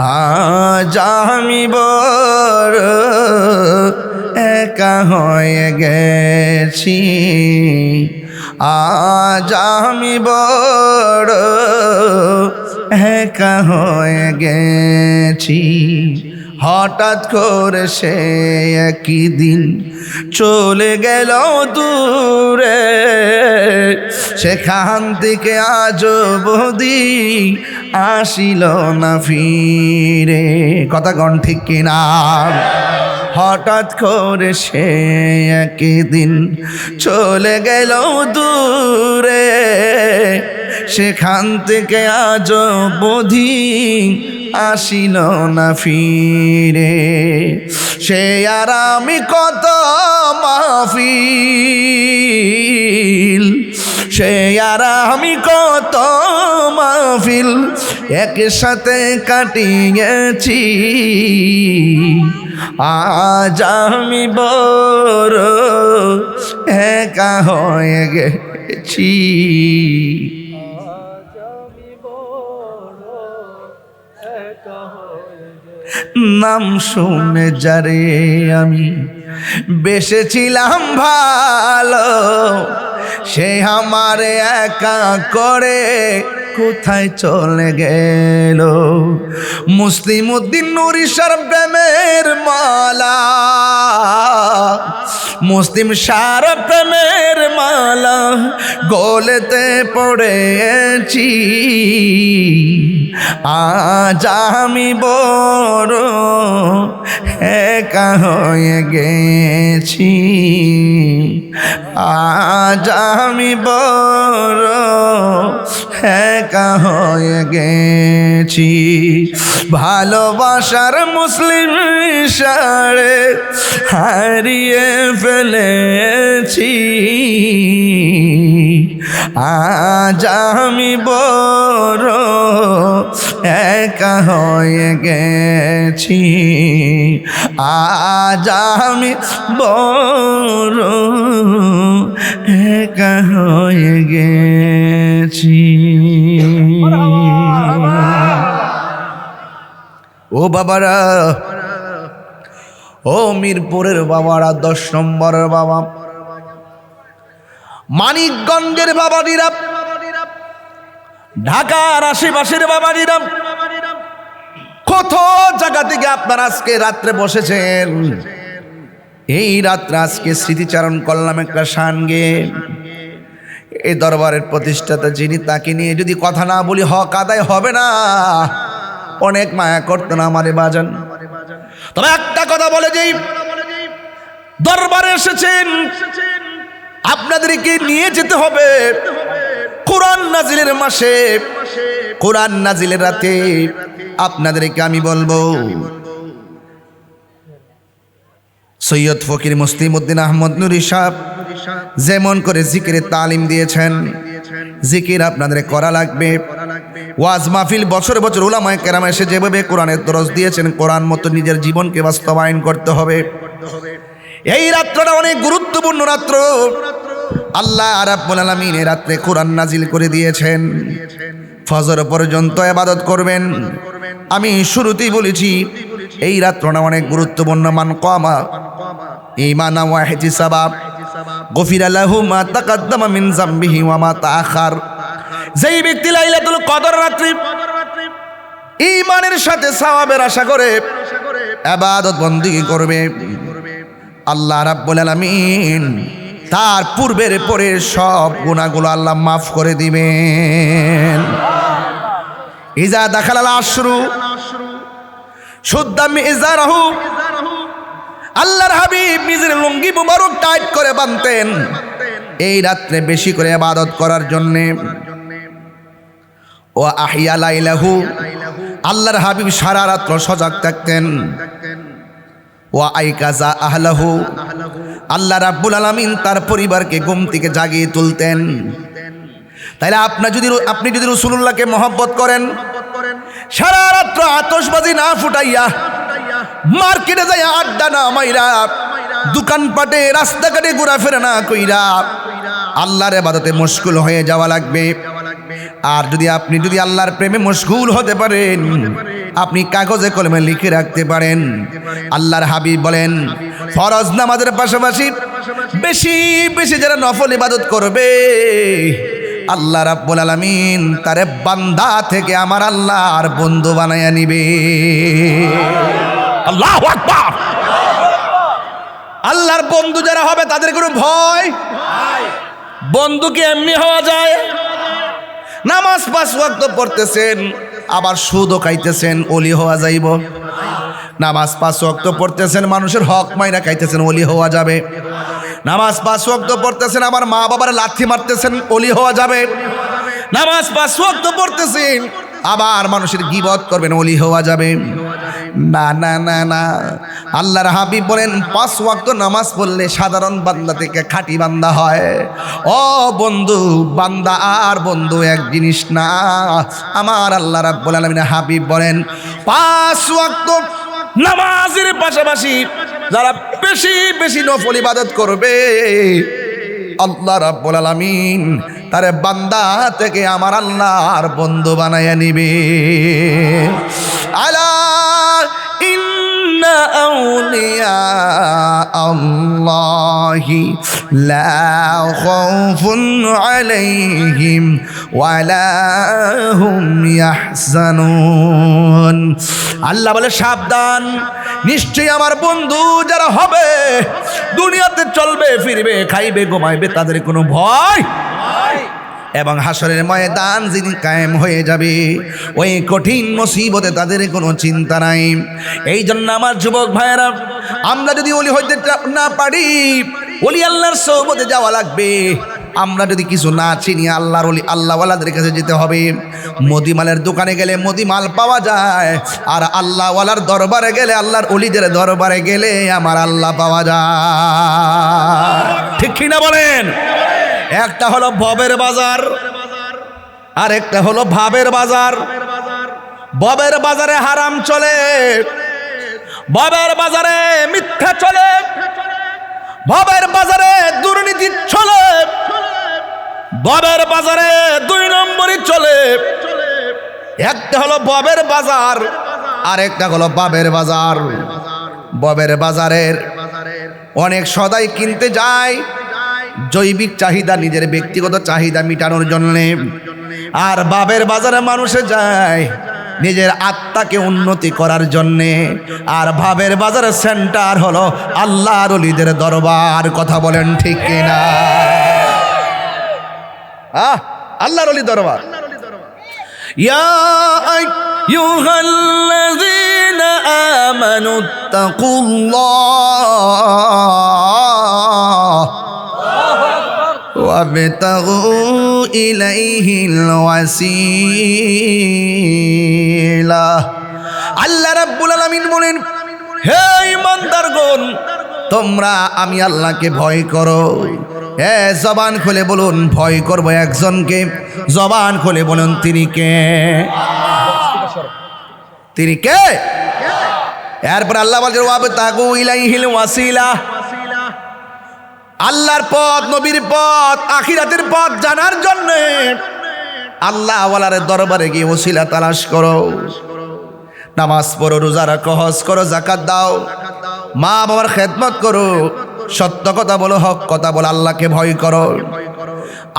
আজ আমি বড় একা হয়ে গেছি, আজ আমি বড় একা হয়ে গেছি। হঠাৎ করে সে একই দিন চলে গেল দূরে, সেখান থেকে আজ অবধি আসিল না ফিরে। কথা কন ঠিক কিনা? হঠাৎ করে সে একই দিন চলে গেল দূরে, সেখান থেকে আজ অবধি আসিল না ফিরে। সে আর আমি কত মাহফিল, সে আর আমি কত মাহফিল একসাথে কাটিয়েছি, আজ আমি বড় একা হয়ে গেছি। নাম শুনে যারে আমি বেসেছিলাম ভালো, সে আমারে একা করে কোথায় চলে গেল। মুসলিম উদ্দিন নুরি শাহর প্রেমের মালা, মুসলিম শাহর প্রেমের মালা গলেতে পড়েছি, আজ আমি বড় একা হয়ে গেছি, আজ আমি বড় একা হয়ে গেছি। ভালোবাসার মুসলিম সারে হারিয়ে ফেলেছি, আজ আমি বড় একা হয়ে গেছি, আজ আমি বড় একা হয়ে গেছি। ও বাবারা, ও মিরপুরের বাবারা, 10 নম্বরের বাবা, মানিকগঞ্জের বাবাজিরা, ঢাকার আশেপাশের বাবাজিরা, কত জায়গা থেকে আপনারা আজকে রাত্রে বসেছেন। এই রাত্রে আজকে স্মৃতিচারণ করলাম একটা শানগে। এই দরবারের প্রতিষ্ঠাতা যিনি, তাকে নিয়ে যদি কথা না বলি হক আদায় হবে না। অনেক মায়া করতো না আমারে বাজান। তবে একটা কথা বলে যেই দরবারে এসেছেন, আপনাদেরকে নিয়ে যেতে হবে কোরআন নাজিলের মাসে, কোরআন নাজিলের রাতে। আপনাদেরকে আমি বলবো, সৈয়দ ফকির মুসলিম উদ্দিন আহমদ নুরি সাহেব যেমন করে জিকিরের তালিম দিয়েছেন, জিকির আপনাদের করা লাগবে। ওয়াজ মাহফিল বছর বছর উলামায়ে কেরাম এসে যেভাবে কোরআনের দরস দিয়েছেন, কোরআন মতো নিজের জীবনকে বাস্তবায়ন করতে হবে। এই রাত্রটা অনেক গুরুত্বপূর্ণ রাত্র। আল্লাহ রাব্বুল আলামিন এই রাত্রে কোরআন নাজিল করে দিয়েছেন। ফজর পর্যন্ত ইবাদত করবেন। আমি শুরুতেই বলেছি এই রাত্রটা অনেক গুরুত্বপূর্ণ। মান কামা ঈমানান ওয়া ইহতিসাবাব গফিরা লাহু মা তাকাদ্দামা মিন যামবিহি ওয়া মা তাআখার। যেই ব্যক্তি লাইলাতুল কদর রাত্রি ঈমানের সাথে সওয়াবের আশা করে ইবাদত বندگی করবে, আল্লাহ রাব্বুল আলামিন তার পূর্বের পরের সব গুনাহগুলো আল্লাহ মাফ করে দিবেন। ইজা দাখালাল আশরু শুদ্দা মিজারাহু, আল্লাহর হাবিব নিজের লুঙ্গি মুবারক টাইট করে বাঁধতেন এই রাত্রে বেশি করে ইবাদত করার জন্য। ও আহিয়া লাইলাহু, আল্লাহর হাবিব সারা রাত্র সজাগ থাকতেন। ওয়া আইকাজা আহলাহু, আল্লাহ রাব্বুল আলামিন তার পরিবারকে ঘুম থেকে জাগিয়ে তুলতেন। তাইলে আপনি যদি রাসূলুল্লাহকে মহব্বত করেন, সারা রাত্র আতশবাজি না ফুটাইয়া, মার্কেটে যাইয়া আড্ডা না মাইরা, দোকানপাটে রাস্তাঘাটে ঘোরাফেরা না কইরা আল্লাহর ইবাদতে মশগুল হয়ে যাওয়া লাগবে। আর আপনি যদি আল্লাহর প্রেমে মশগুল হতে পারেন, আপনি কাগজে কলমে লিখে রাখতে পারেন। আল্লাহর হাবিব বলেন, ফরজ নামাজের পাশাপাশি বেশি বেশি যারা নফল ইবাদত করবে, আল্লাহ রাব্বুল আলামিন তারে বান্দা থেকে আমার আল্লাহর বন্ধু বানায়া নিবে। আল্লাহু আকবার। আল্লাহর বন্ধু যারা হবে তাদের কোনো ভয়, বন্ধু কি এমনি হওয়া যায়? নামাজ 5 ওয়াক্ত পড়তেছেন, আবার সুদও খাইতেছেন, ওলি হওয়া যাইব? নামাজ 5 ওয়াক্ত পড়তেছেন, মানুষের হক মাইরা খাইতেছেন, ওলি হওয়া যাবে? নামাজ 5 ওয়াক্ত পড়তেছেন, আবার মা বাবার লাথি মারতেছেন, ওলি হওয়া যাবে? নামাজ 5 ওয়াক্ত পড়তেছেন, আবার মানুষের গীবত করবেন, ওলি হওয়া যাবে? না না না না। আল্লাহর হাবিব বলেন, 5 ওয়াক্ত নামাজ পড়লে সাধারণ বান্দা থেকে খাঁটি বান্দা হয়। ও বন্ধু, বান্দা আর বন্ধু এক জিনিস না। আমার আল্লাহ রাব্বুল আলামিন হাবিব বলেন, 5 ওয়াক্ত নামাজের পাশাপাশি যারা বেশি বেশি নফল ইবাদত করবে, আল্লাহ রাব্বুল আলামিন তারে বান্দা থেকে আমার আল্লাহর বন্ধু বানায়া নিবে। আলা ইন্না আউলিয়া আল্লাহি লা খাউফুন আলাইহিম ওয়ালা হুম ইয়াহজানুন। আল্লাহ বলে, সাবধান, নিশ্চয়ই আমার বন্ধু যারা হবে, দুনিয়াতে চলবে ফিরবে, খাইবে ঘুমাইবে, তাদের কোনো ভয় এবং হাসরের ময়দান যিনি কায়েম হয়ে যাবে, ওই কঠিন মুসিবতে তাদের কোনো চিন্তা নাই। এই জন্য আমার যুবক ভাইয়েরা, আমরা যদি ওলি হইতে না পারি, ওলি আল্লাহর সোহবতে যাওয়া লাগবে। আমরা যদি কিছু না চিনি, আল্লাহর ওলি আল্লাহওয়ালাদের কাছে যেতে হবে। মুদিমালের দোকানে গেলে মুদিমাল পাওয়া যায়, আর আল্লাহওয়ালার দরবারে গেলে, আল্লাহর ওলিদের দরবারে গেলে আমার আল্লাহ পাওয়া যায়। ঠিক কিনা বলেন? একটা হলো ভবের বাজার, আর একটা হলো ভাবের বাজার। ভবের বাজারে হারাম চলে, ভবের বাজারে মিথ্যা চলে, ভবের বাজারে দুর্নীতি চলে, ভবের বাজারে 2 নম্বরই চলে। একটা হলো ভবের বাজার, আর একটা হলো ভাবের বাজার। ভবের বাজারের অনেক সদাই কিনতে যায় জৈবিক চাহিদা, নিজের ব্যক্তিগত চাহিদা মেটানোর জন্যে। আর ভাবের বাজারে মানুষে যায় নিজের আত্মাকে উন্নতি করার জন্যে। আর ভাবের বাজারের সেন্টার হলো আল্লাহর ওলিদের দরবার। কথা বলেন ঠিক কিনা? আল্লাহর ওলি দরবার। ইয়া আইয়ুহাল্লাযীনা আমানুত্তাকুল্লাহ ওয়াবতাগু ইলাইহিল ওয়াসিলা। আল্লাহ রাব্বুল আলামিন বলেন, হে ঈমানদারগণ, তোমরা আমি আল্লাহকে ভয় করো। জবান খুলে বলুন, ভয় করব একজনকে। জবান খুলে বলুন, তিনি কে? তিনি কে? এরপর আল্লাহ বলেন, ওয়াবতাগু ইলাইহিল ওয়াসিলা। আল্লাহর পথ, নবীর পথ, আখিরাতের পথ জানার জন্য আল্লাহ ওয়ালার দরবারে গিয়ে ওসিলা তালাশ করো। নামাজ পড়ো, রোজা রাখো, হজ করো, যাকাত দাও, মা বাবার খেদমত করো, সত্য কথা বলো, হক কথা বলো, আল্লাহকে ভয় করো।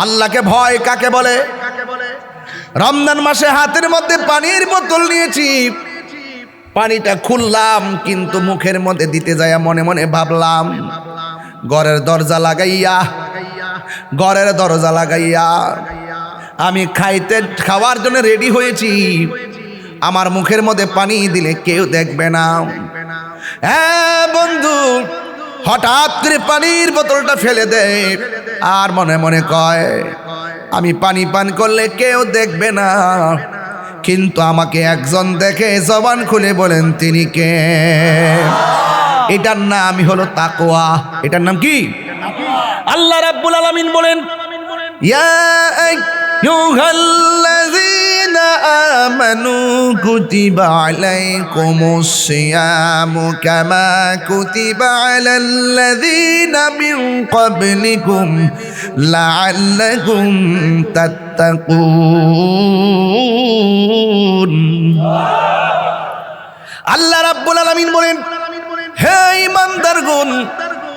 আল্লাহকে ভয় কাকে বলে? রমজান মাসে হাতের মধ্যে পানির বোতল নিয়েছি, পানিটা খুললাম, কিন্তু মুখের মধ্যে দিতে যায় মনে মনে ভাবলাম, ঘরের দরজা লাগাইয়া আমি খাওয়ার জন্য রেডি হয়েছি। আমার মুখের মধ্যে পানি দিলে কেউ দেখবে না। হ্যাঁ বন্ধু, হঠাৎ করে পানির বোতলটা ফেলে দেয়, আর মনে মনে কয় আমি পানি পান করলে কেউ দেখবে না, কিন্তু আমাকে একজন দেখে। জবান খুলে বলেন, তিনি কে? এটার নাম হলো তাকওয়া। এটার নাম কি? আল্লাহ রাব্বুল আলামিন বলেন, ইয়া আইয়ুহাল্লাযীনা আমানু কুতিবা আলাইকুমুস সিয়ামু কামা কুতিবা আলাল্লাযীনা মিন ক্বাবলিকুম লাআল্লাকুম তাত্তাকুন। আল্লাহ রাব্বুল আলামিন বলেন, হে ঈমানদারগণ,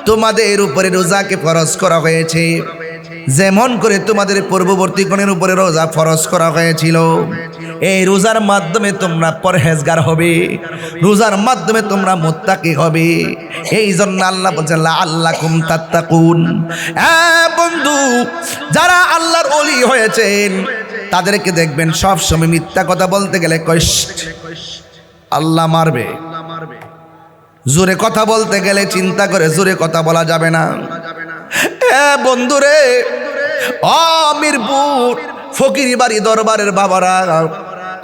তোমাদের উপরে রোজাকে ফরজ করা হয়েছে যেমন করে তোমাদের পূর্ববর্তীগণের উপরে রোজা ফরজ করা হয়েছিল। এই রোজার মাধ্যমে তোমরা পরহেজগার হবে, রোজার মাধ্যমে তোমরা মুত্তাকি হবে। এই জন্য আল্লাহ বলছেন লাআল্লাকুম তাত্তাকুন। বন্ধু, যারা আল্লাহর ওলি হয়েছেন তাদেরকে দেখবেন সব সময় মিথ্যা কথা বলতে গেলে আল্লাহ মারবে। জোরে কথা বলতে গেলে চিন্তা করে জোরে কথা বলা যাবে না। বন্ধুরে, মিরপুর ফকিরি বাড়ি দরবারের বাবারা,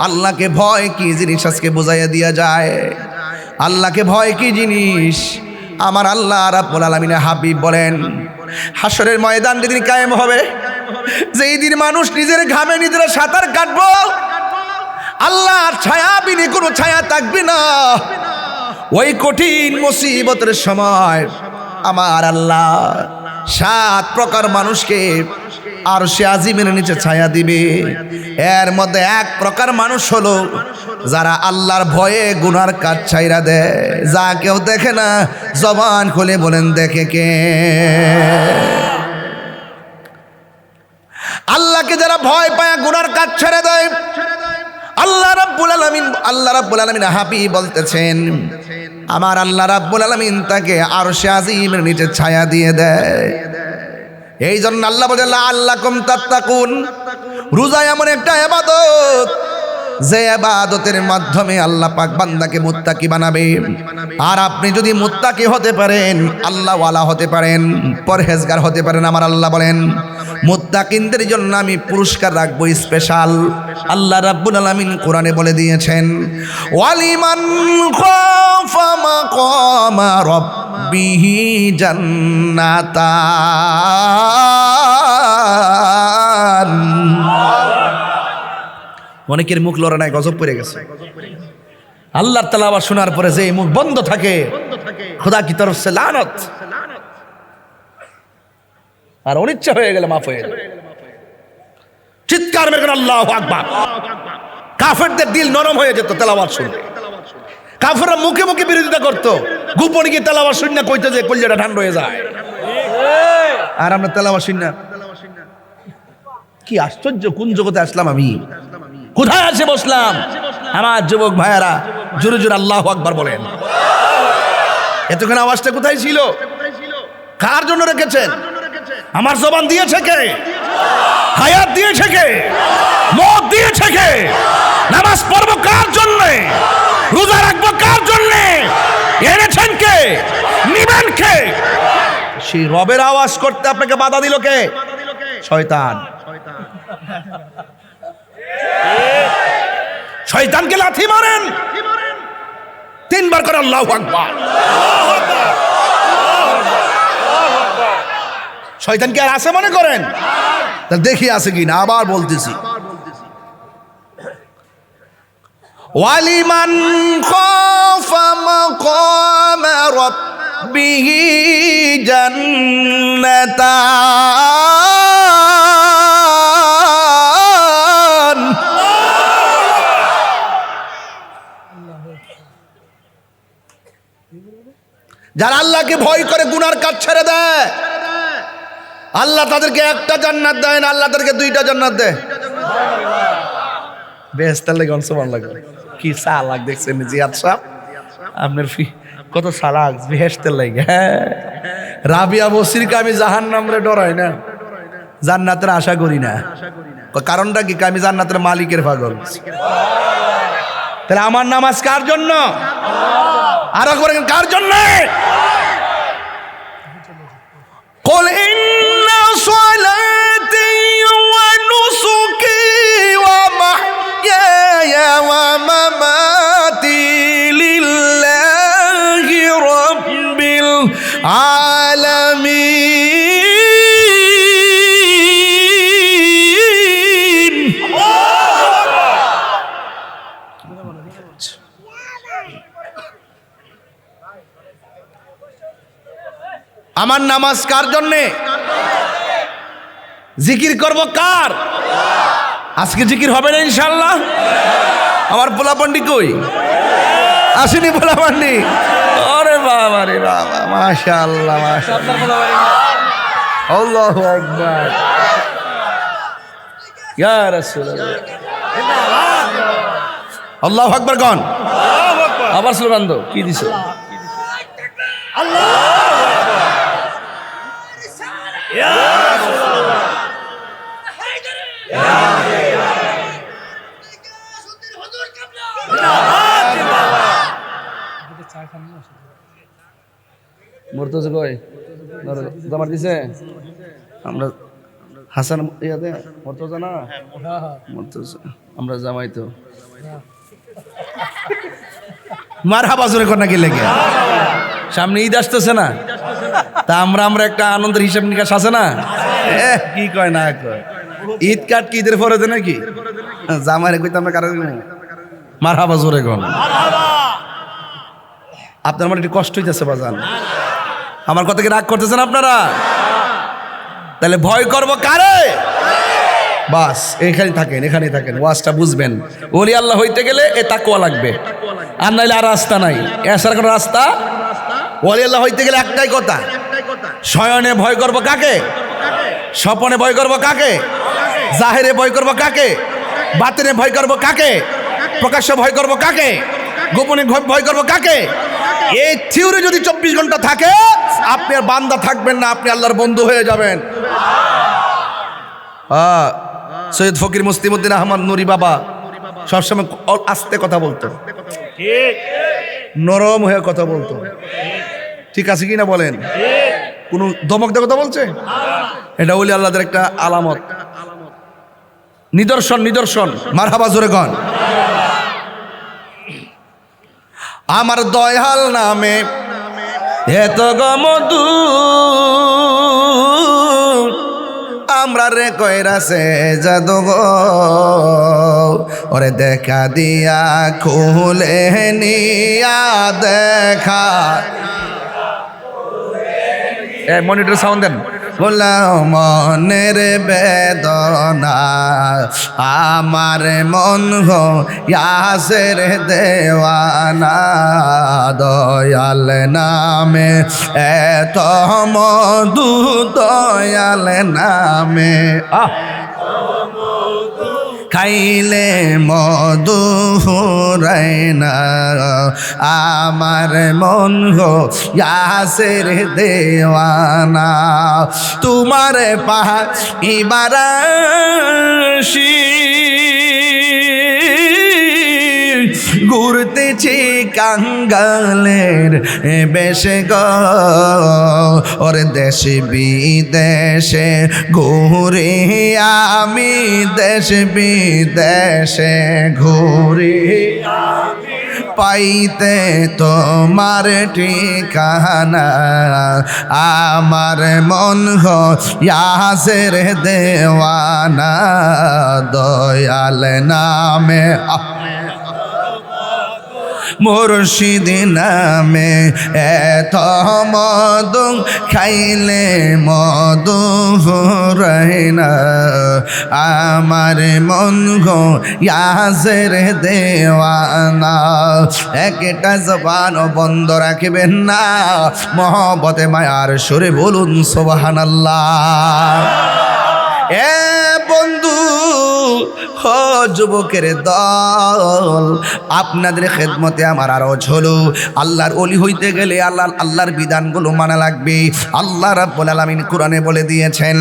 আল্লাহকে ভয় কি জিনিস আজকে বুঝাইয়া দিয়া যায়। আল্লাহকে ভয় কি জিনিস আমার আল্লাহ রাব্বুল আলামিন হাবিব বলেন, হাসরের ময়দান যেদিন কায়েম হবে, যেই দিন মানুষ নিজের ঘামে নিজেরা সাঁতার কাটবো, আল্লাহর ছায়া বিনে কোনো ছায়া থাকবে না। ওই কঠিন মুসিবতের সময় আমার আল্লাহ 7 প্রকার মানুষকে আরশে আজিমের নিচে ছায়া দিবে। এর মধ্যে 1 প্রকার মানুষ হলো যারা আল্লাহর ভয়ে গুনার কাজ ছাইরা দেয়, যা কেউ দেখে না। জবান খুলে বলেন, দেখে কে? আল্লাহকে যারা ভয় পায় গুনার কাজ ছেড়ে দেয়, আল্লাহ রাব্বুল আলামিন হাবিব বলতেছেন, আমার আল্লাহ রাব্বুল আলামিন তাকে আরশে আজিমের নিচে ছায়া দিয়ে দেয়। এই জন্য আল্লাহ বলে লাআল্লাকুম তাত্তাকুন। রোজা এমন একটা ইবাদত যে ইবাদতের মাধ্যমে আল্লাহ পাক বান্দাকে মুত্তাকি বানাবে। আর আপনি যদি মুত্তাকি হতে পারেন, আল্লাহ ওয়ালা হতে পারেন, পরহেজগার হতে পারেন, আমার আল্লাহ বলেন মুত্তাকিনদের জন্য আমি পুরস্কার রাখবো স্পেশাল। আল্লাহ রাব্বুল আলামিন কোরআনে বলে দিয়েছেন ওয়ালিমান খাফা মাকামা রাব্বিহি জান্নাতান। অনেকের মুখ লড়া নাই, গজব পড়ে গেছে। আল্লাহর তেলাওয়াত শোনার পরে যে মুখ বন্ধ থাকে, খোদা কি তরফ সে লানত, আর অনিচ্ছা হয়ে গেলে মাফ হয়ে যাবে। চিৎকার মেরে আল্লাহু আকবার। কাফেরদের দিল নরম হয়ে যেত তেলাওয়াত শুনলে। কাফেররা মুখে মুখে বিরোধিতা করতো, গোপনে কি তেলাওয়াত শুননা কইতে যে কলিজাটা ঠান্ডা হয়ে যায়। আর আমরা তেলাওয়াত শুননা, কি আশ্চর্য, কোন জগতে আসলাম আমি, কোথায় এসে বসলাম। আমার যুবক ভাইয়ারা জোরে জোরে আল্লাহু আকবার বলেন। এতক্ষণ আওয়াজটা কোথায় ছিল? কার জন্য রেখেছেন? আমার জবান দিয়েছে কে? হায়াত দিয়েছে কে? মত দিয়েছে কে? নামাজ পড়বো কার জন্যে? রোজা রাখবো কার জন্যে? এনেছেন কে? নিবেন কে? সেই রবের আওয়াজ করতে আপনাকে বাধা দিল কে? শয়তান। শয়তানকে লাথি মারেন, তিনবার করে আল্লাহু আকবার। শয়তান কি আর আছে মনে করেন? তাহলে দেখি আছে কিনা, আবার বলতেছি ওয়ালিমান খাফা মাকামা রাব্বিহি জান্নাতান। যারা আল্লাহকে ভয় করে গুনার কাজ ছেড়ে দেয়, আল্লাহ তাদেরকে একটা জান্নাত দেয় না, আল্লাহ তাদেরকে দুইটা জান্নাত দেয়। বেহেশতের লাগে অনসমান লাগে। কি সালাক দেখছেন জিয়াদ সাহেব, আপনার কত সালাক বেহেশতের লাগে। রাবিয়া বসিরকে আমি জাহান্নাম রে ডরাই না, জান্নাতের আশা করি না। কারণটা কি? আমি জান্নাতের মালিকের পাগল। তাহলে আমার নামাজ কার জন্য? আরো করে কার জন্য? قل إن صلاتي ونسكي ومحياي ومماتي لله رب العالمين. আমার নামাজ কার জন্যে? জিকির করব কার? আজকে জিকির হবে না ইনশাআল্লাহ। আমার পোলাপান্ডি কই? আসেনি পোলাপান্ডি? আরে বাবা রে বাবা, মাশাআল্লাহ মাশাআল্লাহ, আল্লাহু আকবার, ইয়া রাসূলুল্লাহ, আল্লাহু আকবার কোন? আবার স্লোগান দাও, কি দিছো? আল্লাহু মরতেছে কই জামার দিছে? আমরা হাসান ইয়াতে মরতেছে না, মরতেছে আমরা জামাই তো মারহাবা জোরে কর নাকি লেগে। সামনে ঈদ আসতেছে না, তা আমরা একটা আনন্দের হিসাব নিকাশ আছে না? কি কয় না কয়, ঈদ কাট কি ঈদের পরে দেয় নাকি? জামাই কইতে আমরা কারণ মারহাবা জোরে কর। আপনার আমার একটু কষ্ট হইতেছে বাজান, আমার কথা কি রাগ করতেছেন আপনারা? তাহলে ভয় করবো কারে? বাস এখানে থাকেন, এখানেই থাকেন, ওয়াজটা বুঝবেন। ওলি আল্লাহ হইতে গেলে এ তাকওয়া লাগবে, আর নাইলে আর রাস্তা নাই, এসার কোনো রাস্তা। ওলি আল্লাহ হইতে গেলে একটাই কথা, শয়নে ভয় করবো কাকে? স্বপনে ভয় করবো কাকে? জাহেরে ভয় করবো কাকে? বাতিনে ভয় করবো কাকে? প্রকাশ্য ভয় করবো কাকে? গোপনে ভয় করবো কাকে? এই থিওরি যদি 24 ঘন্টা থাকে, আপনি আর বান্দা থাকবেন না, আপনি আল্লাহর বন্ধু হয়ে যাবেন। সৈয়দ ফকির মুস্তিমউদ্দিন আহমদ নুরি বাবা সবসময় আস্তে কথা বলতো, নরম হয়ে কথা বলতো। ঠিক আছে কি না বলেন? কোন ধমক দিয়ে কথা বলছে? এটা ওলি আল্লাহদের একটা আলামত, নিদর্শন। নিদর্শন মারহাবা জোরে গন। আমার দয়াল নামে এত গমদু আমরা রে কইরাছে জাদু গো, ওরে দেখা দিয়া খুলে নিয়া দেখা। মনিটর সাউন্ড দেন। বললাম মনের বেদনা আমার মন গো ইয়াসের দেওয়ানা, দয়াল নামে এত মধু, দয়াল নামে খাইলে মধু ফুরায় না আমার মন গো ইয়াসের দেওয়ানা। তোমার পাইবারাশি ঘুরতেছি কাঙ্গালের বেশে গো, ওর দেশে বিদেশে ঘুরে আমি, দেশ বিদেশে ঘুরে পাইতে তোমার ঠিকানা আমার মন গো ইয়াসের দেওয়ানা, দয়াল নামে মুর্শিদ নামে এত মধু খাইলে মধু ফুরায় না আমার মন গো ইয়াসের দেওয়ানা। একটা জবান বন্ধ রাখবেন না, মহব্বতে মায়ার সুরে বলুন সুবহানাল্লাহ। এ বন্ধু ও যুবকের দল, আপনাদের খেদমতে আমার আরজ হলো, আল্লাহর ওলি হইতে গেলে আল্লাহর বিধানগুলো মানা লাগবে। আল্লাহ রাব্বুল আলামিন কোরআনে বলে দিয়েছেন,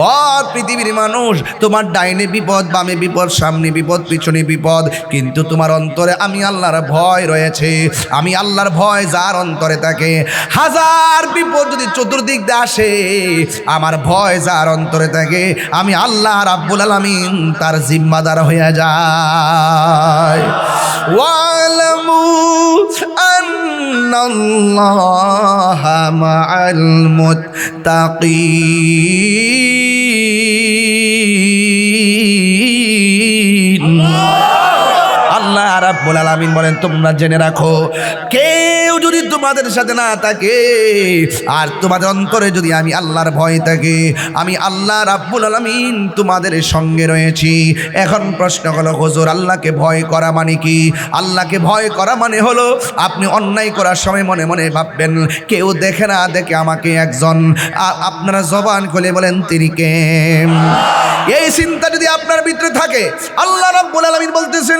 ও পৃথিবীর মানুষ, তোমার ডাইনে বিপদ, বামে বিপদ, সামনে বিপদ, পিছনে বিপদ, কিন্তু তোমার অন্তরে আমি আল্লাহর ভয় রয়েছে। আমি আল্লাহর ভয় যার অন্তরে থাকে, হাজার বিপদ যদি চতুর্দিক দিয়ে আসে, আমার ভয় যার অন্তরে থাকে, আমি আল্লাহ রাব্বুল আলামিন তার জিম্মাদার হয়ে যায়। ওয়ালামু আন্নাল্লাহা মাআল মুত্তাকিন। আল্লাহ রাব্বুল আলামিন বলেন, তোমরা জেনে রাখো, কেউ যদি তোমাদের সাথে না থাকে আর তোমাদের অন্তরে যদি আমি আল্লাহর ভয় থাকে, আমি আল্লাহ রাব্বুল আলামিন তোমাদের সঙ্গে রয়েছি। এখন প্রশ্ন হলো, হুজুর আল্লাহকে ভয় করা মানে কি? আল্লাহকে ভয় করা মানে হলো আপনি অন্যায় করার সময় মনে মনে ভাববেন কেউ দেখে না দেখে আমাকে একজন, আপনারা জবান খুলে বলেন তিনি কে? এই চিন্তা যদি আপনার ভিতরে থাকে, আল্লাহ রাব্বুল আলামিন বলতেছেন,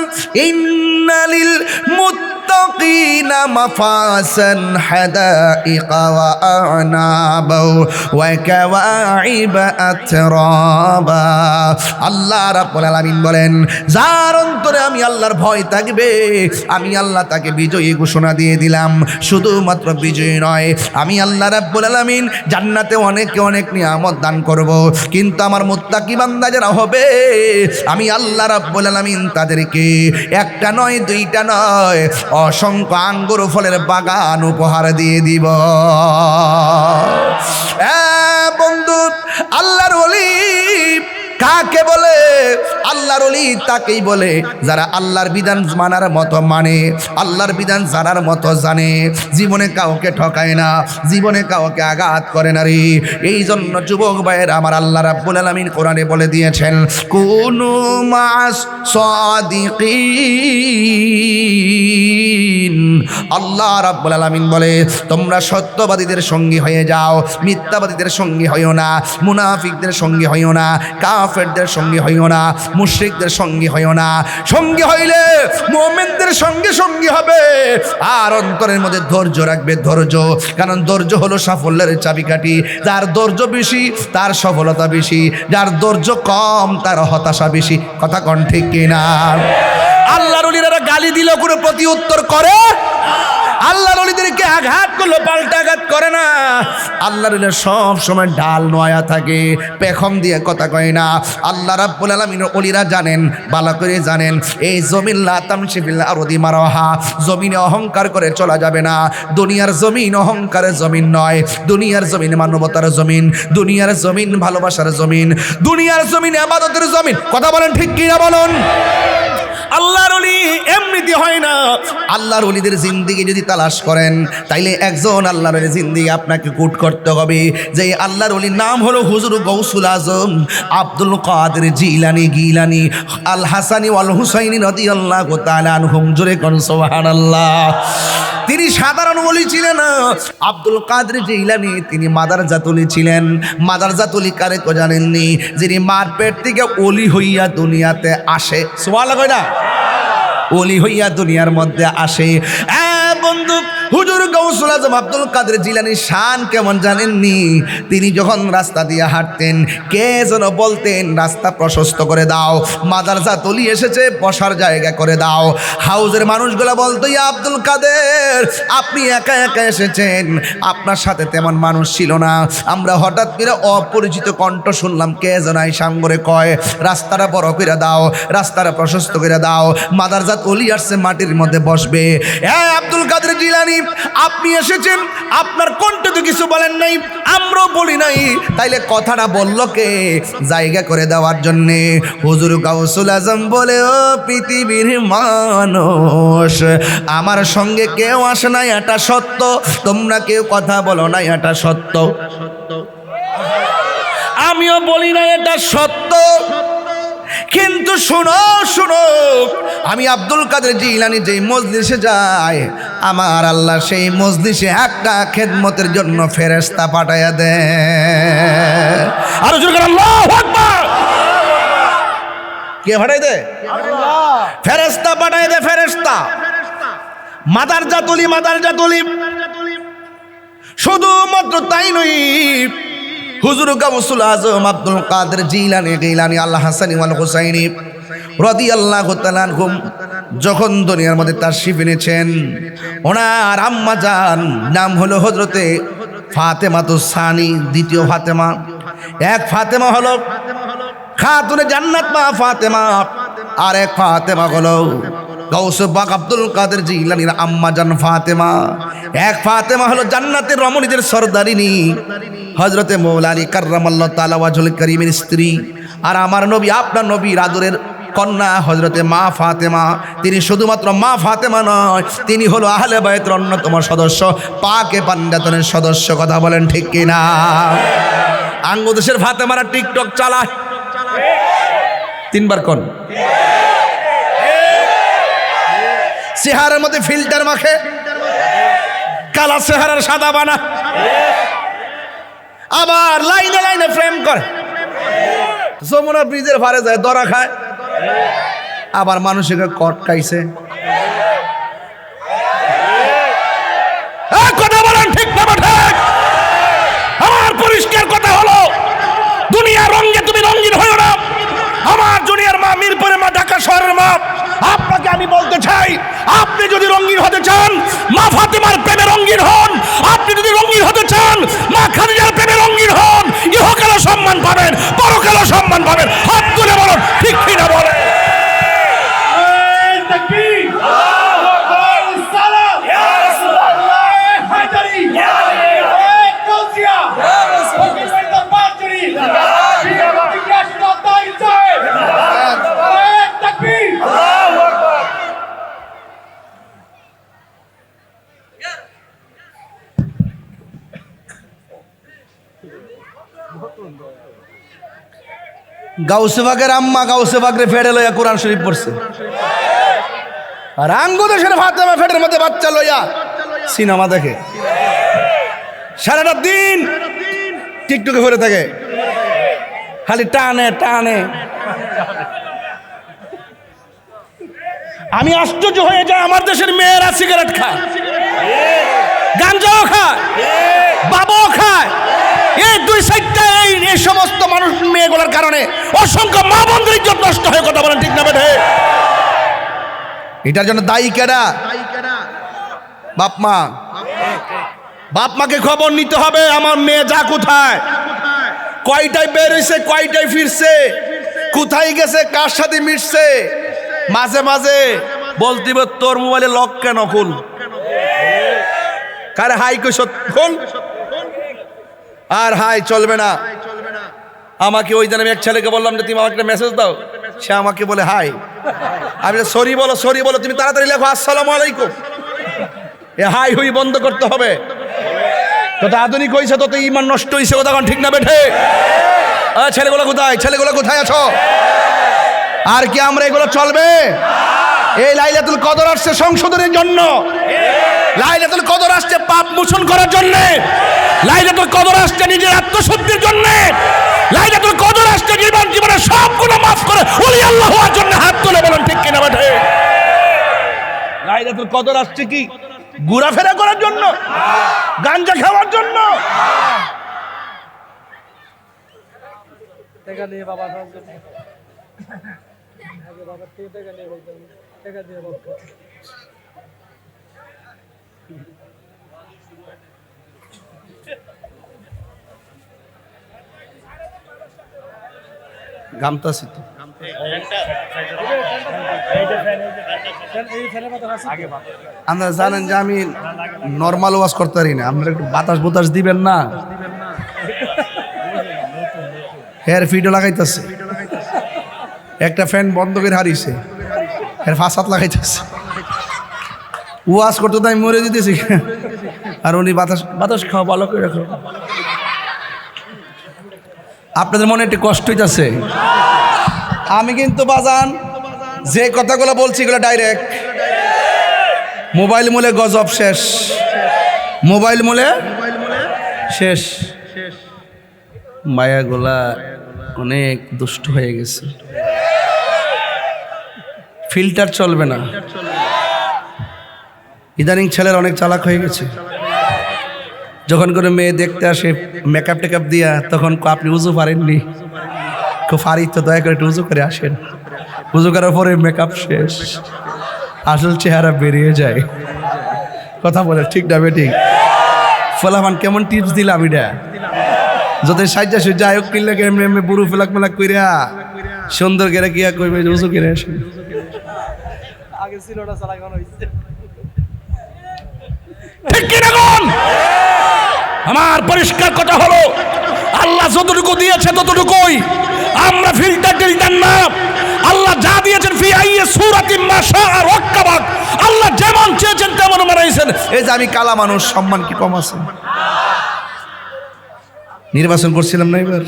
ইন্নালিল মুত্তাকিনা মাফাসান হাদাইকা ওয়া আনাবা ওয়া কাওয়াইবা আতরাবা। আল্লাহ রাব্বুল আলামিন বলেন, যার অন্তরে আমি আল্লাহর ভয় থাকবে, আমি আল্লাহ তাকে বিজয়ী ঘোষণা দিয়ে দিলাম। শুধুমাত্র বিজয়ী নয়, আমি আল্লাহ রাব্বুল আলামিন জান্নাতে অনেকে অনেক নিয়ামত দান করব, কিন্তু আমার মুত্তাকি বান্দা যারা হবে, আমি আল্লাহ রাব্বুল আলামিন তাদেরকে একটা নয়, দুইটা নয়, অসংখ্য আঙ্গুর ফলের বাগান উপহার দিয়ে দিব। বন্ধু, আল্লাহর ওলি কাকে বলে? আল্লাহর ওলি তাকেই বলে যারা আল্লাহর বিধান মানার মতো মানে, আল্লাহর বিধান জানার মতো জানে, জীবনে কাউকে ঠকায় না, জীবনে কাউকে আঘাত করে না রে। এই জন্য যুবক ভাইয়ের আমার আল্লাহ রাব্বুল আলামিন কোরআনে বলে দিয়েছেন, কুনু মাস সাদিকিন। আল্লাহ রাব্বুল আলামিন বলে, তোমরা সত্যবাদীদের সঙ্গী হয়ে যাও, মিথ্যাবাদীদের সঙ্গী হইও না, মুনাফিকদের সঙ্গী হইও না, কাফেরদের সঙ্গী হইও না, মুশরিকদের সঙ্গী হইও না। সঙ্গী হইলে মুমিনদের সঙ্গে সঙ্গী হবে। আর অন্তরের মধ্যে ধৈর্য রাখবে, ধৈর্য, কারণ ধৈর্য হলো সাফল্যের চাবিকাঠি। যার ধৈর্য বেশি তার সফলতা বেশি, যার ধৈর্য কম তার হতাশা বেশি। কথা কোন ঠিক কিনা? আল্লাহর ওলিরা গালি দিল কোনো প্রতি উত্তর করে? আল্লাহর ওলিদেরকে আঘাত করলো পাল্টা আঘাত করে না। আল্লাহর ওলিরা সব সময় ডাল নোয়া থাকে, পেখম দিয়ে কথা কয় না। আল্লাহ রাব্বুল আলামিনের ওলিরা জানেন, ভালো করে জানেন, এই জমিন লা তামশি ফিল আরদি মারহা, জমিনে অহংকার করে চলা যাবে না। দুনিয়ার জমিন অহংকারের জমিন নয়, দুনিয়ার জমিন মানবতার জমিন, দুনিয়ার জমিন ভালোবাসার জমিন, দুনিয়ার জমিন ইবাদতের জমিন। কথা বলেন ঠিক কিনা বলুন? আল্লাহর ওলি এমনিতে হয় না। আল্লাহর ওলিদের জিন্দেগি যদি তালাশ করেন তাইলে একজন আল্লাহর ওলির জিন্দেগি আপনাকে কুট করতে হবে। যে আল্লাহর ওলির নাম হলো হুজুর গৌসুল আজম আব্দুল কাদের জিলানী গিলানী আল হাসানী ওয়াল হুসাইনী রাদিয়াল্লাহু তাআলা আনহুম। জোরে কোন সুবহানাল্লাহ। তিনি সাধারণ ওলি ছিলেন না। আব্দুল কাদের জিলানী তিনি মাদারজাত ওলি ছিলেন। মাদারজাত ওলি কারে কো জানেননি? যিনি মার পেট থেকে ওলি হইয়া দুনিয়াতে আসে। সুবহানাল্লাহ কই না? ওলি হইয়া দুনিয়ার মধ্যে আসে। বন্ধু, হুজুর গৌসুল আজম আব্দুল কাদের জিলানীর শান কেমন জানেননি? তিনি যখন রাস্তা দিয়ে হাঁটতেন কে যেন বলতেন রাস্তা প্রশস্ত করে দাও, মাদারজাত ওলি এসেছে বসার জায়গা করে দাও। হাউজের মানুষগুলো বলতো ইয়া আব্দুল কাদের আপনি একা একা এসেছেন, আপনার সাথে তেমন মানুষ ছিল না। আমরা হঠাৎ করে অপরিচিত কণ্ঠ শুনলাম কে যেন এই সাঙ্গরে কয় রাস্তাটা বড় করে দাও, রাস্তাটা প্রশস্ত করে দাও, মাদারজাত ওলি আসছে মাটির মধ্যে বসবে। হ্যাঁ আব্দুল কাদের জিলানী আপনি এসেছেন, আপনার কণ্ঠ তো কিছু বলেন নাই, আমরাও বলি নাই, তাইলে কথাটা বলল কে জায়গা করে দেওয়ার জন্যে? হুজুর গাউসুল আজম বলে ও পৃথিবীর মানুষ, আমার সঙ্গে কেউ আসে না এটা সত্য, তোমরা কেউ কথা বলো না এটা সত্য, আমিও বলি না এটা সত্য, কিন্তু শোনো শোনো, আমি আব্দুল কাদের জিলানী যেই মজলিসে যাই আমার আল্লাহ সেই মজলিসে একটা খেদমতের জন্য ফেরেশতা পাঠাইয়া দেয়। আর আল্লাহু আকবার। কে পাঠাই দে? আল্লাহ। ফেরেশতা পাঠাই দে, ফেরেশতা। মাদারজাত ওলি, মাদারজাত ওলি। শুধুমাত্র তাই নয়, হুজুর গাউসুল আজম আব্দুল কাদের জিলানী গিলানী আল হাসানী ওয়াল হুসাইনী রাদিয়াল্লাহু তাআলা আনহুম যখন দুনিয়ার মধ্যে তাশরিফ এনেছেন, ওনার আম্মা জান নাম হলো হযরতে ফাতেমাতুস সানি, দ্বিতীয় ফাতেমা। এক ফাতেমা হলো খাতুনে জান্নাত মা ফাতেমা, আর এক ফাতেমা হলো গাউসে পাক আব্দুল কাদের জিলানীর আম্মা জান ফাতেমা। এক ফাতেমা হলো জান্নাতের রমণীদের সরদারিনী হযরতে মৌলা আলী কাররামাল্লাহু তাআলা ওয়াজহুল কারীমের স্ত্রী, আর আমার নবী আপনার নবীর আদরের কন্যা হযরতে মা ফাতেমা। তিনি শুধুমাত্র মা ফাতেমা নয়, তিনি হলো আহলে বায়তের অন্যতম সদস্য, পাকে পাঞ্জাতনের সদস্য। কথা বলেন ঠিক কিনা? আঙ্গদেশের ফাতেমারা টিকটক চালায়, তিনবার কোন চেহারার মধ্যে ফিল্টার মাখে, কালা চেহারার সাদা বানা, আবার লাইনে লাইনে ফ্রেম করে, যমুনা ব্রিজের পারে যায় দরা খায়, আবার মানুষের কট খাইছে। কথা বলেন ঠিক না ঠিক? আমার পরিষ্কার কথা হলো দুনিয়ার রঙে তুমি রঙিন হয়ো না। আমার জুনিয়র মা, মিরপুরের মা, ঢাকা শহরের মা, আপনাকে আমি বলতে চাই, আপনি যদি রঙিন হতে চান মা ফাতেমার প্রেমে রঙিন হন, আপনি যদি রঙিন হতে চান মা খাদিজার প্রেমে রঙিন হন, ইহকালে সম্মান পাবেন, পরকালে সম্মান পাবেন। হাত তুলে বলুন ঠিক কিনা বলেন? গাউসে পাকের আম্মা গাউসে পাকরে ফেড়ে লইয়া কোরআন শরীফ পড়ছে, আর আঙ্গুদেশের ফাতেমা ফেটের মধ্যে বাচ্চা লইয়া সিনেমা দেখে, সারাটা দিন টিকটকে ঘুরে থাকে, খালি টানে টানে। আমি আশ্চর্য হয়ে যাই, আমার দেশের মেয়েরা সিগারেট খায়, গাঞ্জাও খায়, বাবাও খায়। এই দুই সাইডটা এই সমস্ত মানুষ মেয়েগুলোর কারণে অসংখ্য মা বোনদের ইজ্জত নষ্ট হয়ে, কথা বলেন ঠিক না বেঠে? এটার জন্য দায়ী কেডা? বাপ মা। বাপ মাকে খবর নিতে হবে, আমার মেয়ে যা কোথায়, কয়টায় বের হইছে, কয়টায় ফিরছে, কোথায় গেছে, কার সাথে মিশছে। মাঝে মাঝে বলতে হবে, তোর মোবাইলে লক কেন খুল, কারে হাই কই খুল, আর হাই চলবে না। আমাকে ওই দিন আমি এক ছেলেকে বললাম যে তুমি আমাকে একটা মেসেজ দাও, সে আমাকে বলে হাই। আমি সরি বলো, সরি বলো, তুমি তাড়াতাড়ি লেখো আসসালামু আলাইকুম। এ হাই হুই বন্ধ করতে হবে। তত আধুনিক হয়েছে তত ইমান নষ্ট হয়েছে, কথা ঠিক না বেঠে? ছেলেগুলো কোথায়, ছেলেগুলো কোথায় আছো? আর কি আমরা এগুলো চলবে? এই লাইলাতুল কদর আসছে সংশোধনের জন্য, লাইলাতুল কদর আসছে পাপ মোচন করার জন্য, লাইলাতুল কদর আসছে নিজের আত্মশুদ্ধির জন্য, লাইলাতুল কদর আসছে জীবনের সবগুলো মাফ করে ওলি আল্লাহ হওয়ার জন্য। হাত তুলে বলেন ঠিক কিনা বেঠে? লাইলাতুল কদর আসছে কি ঘোরাফেরা করার জন্য, গাঞ্জা খাওয়ার জন্য? গামতাছি তো। আপনারা জানেন যে আমি নর্মাল ওয়াজ করতে পারি না, আপনারা একটু বাতাস বোতাস দিবেন না। হেয়ার ফিডও লাগাইতেছে, একটা ফ্যান বন্ধ করে হারিয়েছে, এর ফাঁসাত লাগাইতেছে। ওয়াজ করতে তো আমি মরে দিতেছি, আর উনি বাতাস বাতাস খাওয়া ভালো করে রাখো। আপনাদের মনে একটু কষ্ট হইতেছে। আমি কিন্তু বাজান যে কথাগুলো বলছি এগুলো ডাইরেক্ট। মোবাইল মূলে গজব শেষ, মোবাইল মূলে শেষ। মায়াগুলা অনেক দুষ্ট হয়ে গেছে, ফিল্টার চলবে না। ইদানিং ছেলের অনেক চালাক হয়ে গেছে। যখন করে মেয়ে দেখতে আসে মেকআপ টেকআপ দিয়া, তখন আপনি উজু পারেননি, খুব পারি তো দয়া করে একটু উজু করে আসেন। উজু করার পরে মেকআপ শেষ, আসল চেহারা বেরিয়ে যায়। কথা বলে ঠিক না বেঠিক? ফলাফান কেমন টিপস দিলাম এটা, যত সাজ্জা সুজ্জা আয়োগ কিনলে এমনি এমনি বুড়ো ফেলাক মেলাক কইরা সুন্দর করে গিয়া কইবে উজু করে আসেন। ঠিক কিনা কোন? আমার পরিষ্কার কথা হলো, আল্লাহ যতটুকু দিয়েছে ততটুকুই, আমরা ফিল্টার টিল্টার না। আল্লাহ যা দিয়েছেন ফি আইয়ি সূরাতিন মা শাআ রাক্কাবাক, আল্লাহ যেমন চেয়েছেন তেমন বানাইছেন। এই যে আমি কালা মানুষ, সম্মান কি কম আছে? নির্বাচন করছিলাম না এবার,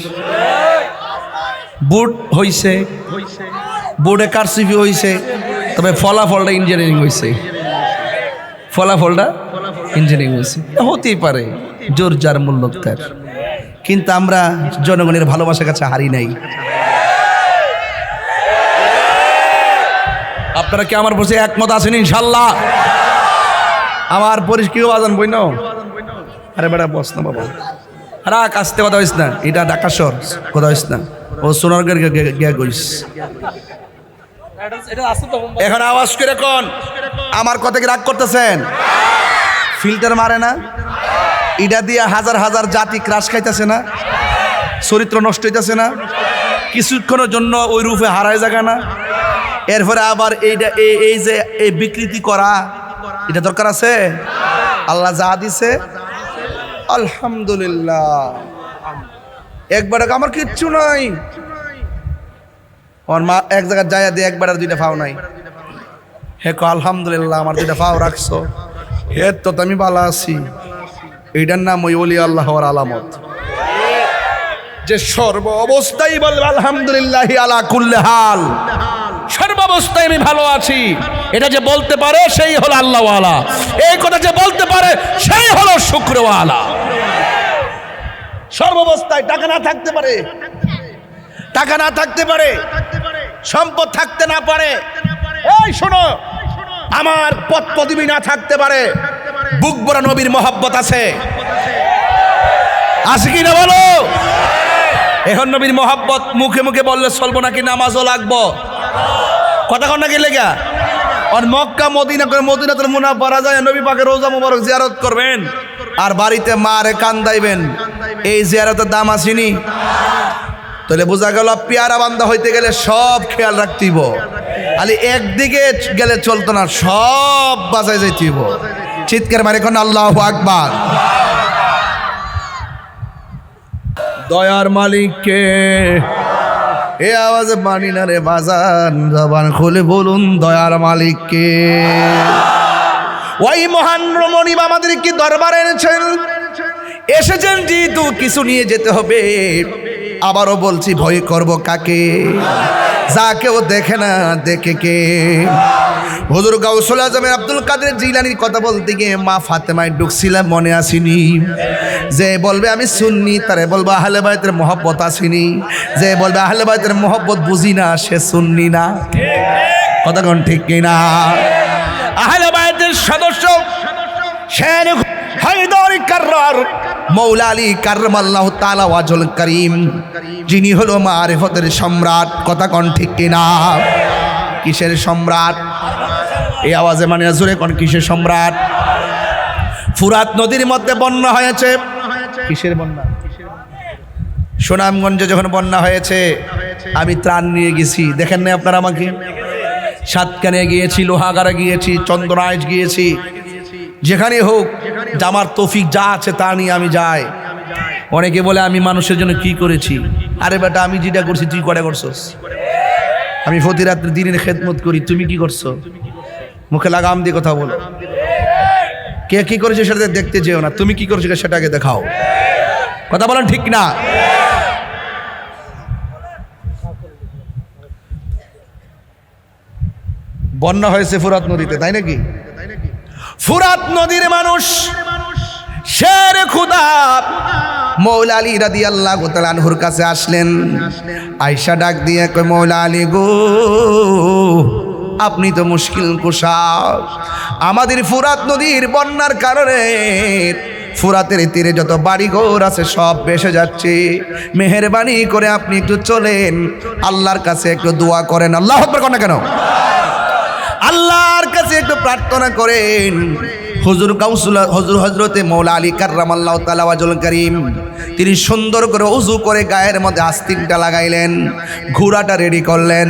ভোট হইছে, বোর্ডে কারসিফি হইছে, তবে ফলাফলটা ইঞ্জিনিয়ারিং হইছে, ফলাফলটা ইঞ্জিনিয়ারিং হয়েছে। হতেই পারে, জোর যার মূল্য তার, কিন্তু আমরা জনগণের ভালোবাসার কাছে হারি নাই। আপনারা কি আমার বসে একমত আছেন? ইনশাল্লাহ আমার পরিষ্কার বাজান বই নাও। আরে বেটা বস না বাবা, রাখ, আসতে কথা হইস না, এটা ঢাকা শহর, কথা হইস না, ও সোনারগড় গিয়া গইস। এখন আওয়াজ করে কোন আমার কথা কি রাগ করতেছেন? ফিল্টার মারে না, এটা দিয়ে হাজার হাজার জাতি ক্রাশ খাইতেছে না, চরিত্র নষ্ট হইতেছে না, কিছুক্ষণের জন্য ওই রূপে হারায় জায়গা না। এরপরে আবার এইটা এই যে এই বিকৃতি করা, এটা দরকার আছে? আল্লাহ যা দিছে আলহামদুলিল্লাহ, একবার আমার কিচ্ছু নাই। আমার মা এক জায়গায় যাইয়া দিয়ে একবার আর দুইটা ফাও নাই, হে কো আলহামদুলিল্লাহ আমার দুইটা ফাও রাখছো, হে তো আমি ভালো আছি। এইটার নাম ওই ওলি আল্লাহ হওয়ার আলামত, যে সর্ব অবস্থায় বলবে আলহামদুলিল্লাহি আলা কুল্লি হাল, সর্বাবস্থায় আমি ভালো আছি। এটা যে বলতে পারে সেই হলো আল্লাহওয়ালা, এই কথা যে বলতে পারে সেই হলো শুকরওয়ালা। সর্বাবস্থায় টাকা না থাকতে পারে, টাকা না থাকতে পারে, সম্পদ থাকতে না পারে, এই শোনো আমার পথ পদবি না থাকতে পারে, বুক ভরা নবীর মহব্বত আছে, আছে কি না বলো? এখন নবীর মহব্বত মুখে মুখে বললে চলবো নাকি নামাজও লাগবো? কথা কন নাকি লেগা? আর মক্কা মদিনা করে মদিনাতুল মুনাওয়ারা যায় নবী পাকের রওজা মুবারক জিয়ারত করবেন আর বাড়িতে মারে কান্দাইবেন, এই জিয়ারতের দাম আসেনি? তাহলে বোঝা গেল পেয়ারা বান্দা হইতে গেলে সব খেয়াল রাখতেইব, খালি একদিকে গেলে চলতো না, সব বাজায় যাইতেইব। চিৎকার মারে কোন আল্লাহু আকবার। দয়ার মালিককে এ আওয়াজে মানি না রে বাজান, জবান খুলে বলুন দয়ার মালিককে। ওই মহান রমণী আমাদের কি দরবারে এনেছেন, এসেছেন যেহেতু কিছু নিয়ে যেতে হবে। আবারও বলছি ভয় করব কাকে, যা কেউ দেখে না দেখে কে? হুজুর গাউসুল আজমের আব্দুল কাদের জিলানীর কথা বলতে গিয়ে মা ফাতেমায় ঢুকছিলাম, মনে আসেনি? যে বলবে আমি সুন্নি তারে বলবো আহলে বাইতের মহব্বত আসেনি, যে বলবে আহলে বাইতের মহব্বত বুঝি না সে সুন্নি না। কথা কোন ঠিক কিনা? আহলে বাইতের সদস্য শের হায়দার কাররার মৌলা আলী কাররামাল্লাহু তাআলা ওয়াজহুল কারীম, যিনি হলো মারিফতের সম্রাট। কথা কোন ঠিক কিনা? কিসের সম্রাট? এই আওয়াজে মানে জোরে কোন কিসের সম্রাট? ফুরাত নদীর মধ্যে বন্যা হয়েছে। কিসের বন্যা? সুনামগঞ্জে যখন বন্যা হয়েছে আমি ত্রাণ নিয়ে গেছি, দেখেন না আপনারা আমাকে? সাতকানে গিয়েছি, লোহাগাড়া গিয়েছি, চন্দনাইশ গিয়েছি, যেখানে হোক জামার তৌফিক যা আছে তা নিয়ে আমি যাই। অনেকে বলে আমি মানুষের জন্য কি করেছি। আরে বেটা, আমি যেটা করছি তুই কটা করছস? আমি প্রতি রাত্রে দিনের খেদমত করি, তুমি কি করছো? মুখে লাগাম দিয়ে কথা বলো। কে কি করেছে সেটা দেখতে যেও না, তুমি কি করেছো সেটাকে দেখাও। কথা বলেন ঠিক না? বন্যা হয়েছে ফুরাত নদীতে, তাই নাকি? ফুরাত নদীর মানুষ শের খুদা মৌলা আলী রাদিয়াল্লাহু তাআলা আনহুর কাছে আসলেন। আয়েশা ডাক দিয়ে কয়, মৌলা আলী গো, আপনি তো মুশকিল কুশা, আমাদের ফুরাত নদীর বন্যার কারণে ফুরাতের তীরে যত বাড়িঘর আছে সব ভেসে যাচ্ছে, মেহেরবানি করে আপনি একটু চলেন, আল্লাহর কাছে একটু দোয়া করেন। আল্লাহু আকবার কোন না কেন? আল্লাহর কাছে একটু প্রার্থনা করেন। হুজুর কাউসুল হুজুর হযরতে মৌলা আলী কাররামাল্লাহু তাআলা ওয়াজহুল কারীম তিনি সুন্দর করে ওযু করে গায়ের মধ্যে আস্তিনটা লাগাইলেন, ঘোড়াটা রেডি করলেন,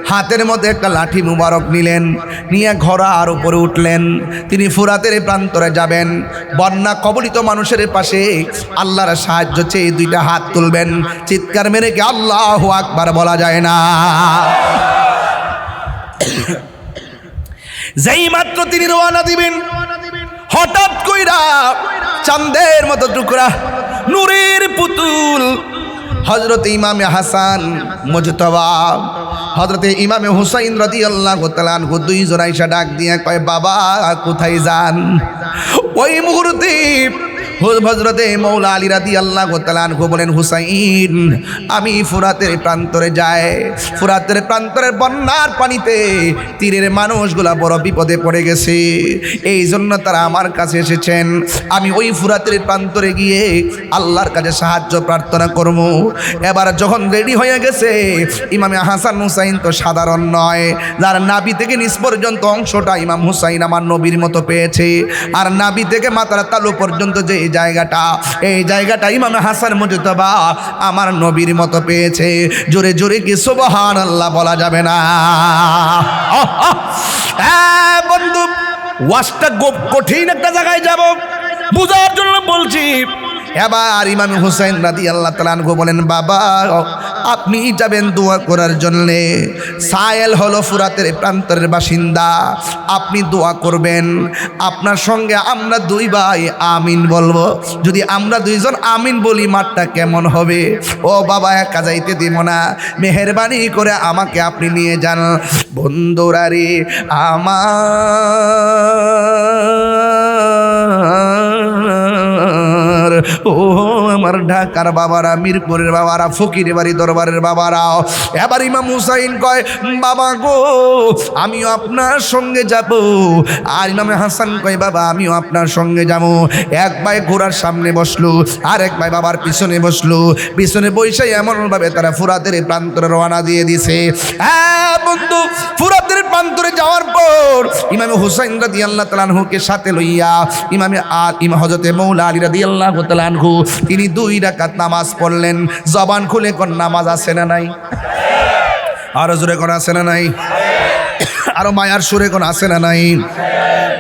হাতের মধ্যে একটা লাঠি মুবারক নিলেন, নিয়ে ঘোড়ার উপরে উঠলেন। তিনি ফুরাতের প্রান্তরে যাবেন, বন্যা কবলিত মানুষের পাশে আল্লাহর সাহায্য চেয়ে দুইটা হাত তুলবেন, চিৎকার মেরে কি আল্লাহু আকবার বলা যায় না? যেই মাত্র তিনি রওনা দিবেন, হঠাৎ কইরা চাঁদের মতো টুকরা নূরের পুতুল হযরত ইমামে হাসান মুজতবা, হযরত ইমামে হুসাইন রাদিয়াল্লাহু তাআলা আনহু দুইজন আয়েশা ডাক দিয়ে কয়, বাবা কোথায় যান? ওই মুহূর্তে হযরতে মৌলা আলী রাদিয়াল্লাহু তাআলা আনহু বলেন, হুসাইন আমি ফুরাতের প্রান্তরে যাই, ফুরাতের প্রান্তরের বন্যার পানিতে তীরের মানুষগুলা বড় বিপদে পড়ে গেছে, এই জন্য তারা আমার কাছে এসেছেন। আমি ওই ফুরাতের প্রান্তরে গিয়ে আল্লাহর কাছে সাহায্য প্রার্থনা করব। এবার যখন রেডি হয়ে গেছে, ইমামে হাসান হুসাইন তো সাধারণ নয়, যার নাভি থেকে নিচ পর্যন্ত অংশটা ইমাম হুসাইন আমার নবীর মতো পেয়েছে, আর নাভি থেকে মাথার তালু পর্যন্ত যে জায়গাটা, এই জায়গাটা ইমাম হাসান মুজতবা আমার নবীর মতো পেয়েছে। জোরে জোরে কি সুবহানাল্লাহ বলা যাবে না? বন্ধু, ওয়াজটা কঠিন একটা জায়গায় যাব, বুঝার জন্য বলছি। এবার ইমাম হুসাইন রাদিয়াল্লাহু তাআলা আনহু বলেন, বাবা আপনি যাবেন দোয়া করার জন্যে, সায়েল হলো ফুরাতের প্রান্তরের বাসিন্দা, আপনি দোয়া করবেন, আপনার সঙ্গে আমরা দুই ভাই আমিন বলবো। যদি আমরা দুইজন আমিন বলি মাঠটা কেমন হবে? ও বাবা একা যাইতে দিব না, মেহেরবানি করে আমাকে আপনি নিয়ে যান। বন্ধুরা রে আমার, ও আমার ঢাকার বাবারা, মিরপুরের বাবারা, ফকির বাড়ি দরবারের বাবারা। এবার ইমাম হুসাইন কয়, বাবা গো আমিও আপনার সঙ্গে যাব। আর ইমাম হাসান কয়, বাবা আমিও আপনার সঙ্গে যাব। এক ভাই ঘোড়ার সামনে বসলো, আর এক ভাই বাবার পিছনে বসলো। পিছনে বসে এমনভাবে তারা ফুরাতের প্রান্তরে রওনা দিয়ে দিছে। হ্যাঁ বন্ধু, ফুরাতের প্রান্তরে যাওয়ার পর ইমাম হুসাইন রাদিয়াল্লাহু তাআলা আনহুকে সাথে লইয়া ইমাম হযরতে মৌলা আলী রাদিয়াল্লাহু তাআলা আনহু তিনি 2 রাকাত নামাজ পড়লেন। জবান খুলে কোন নামাজ আছে না নাই? আরো জোরে কোন আছে না নাই? আরো মায়ার সুরে কোন আছে না নাই?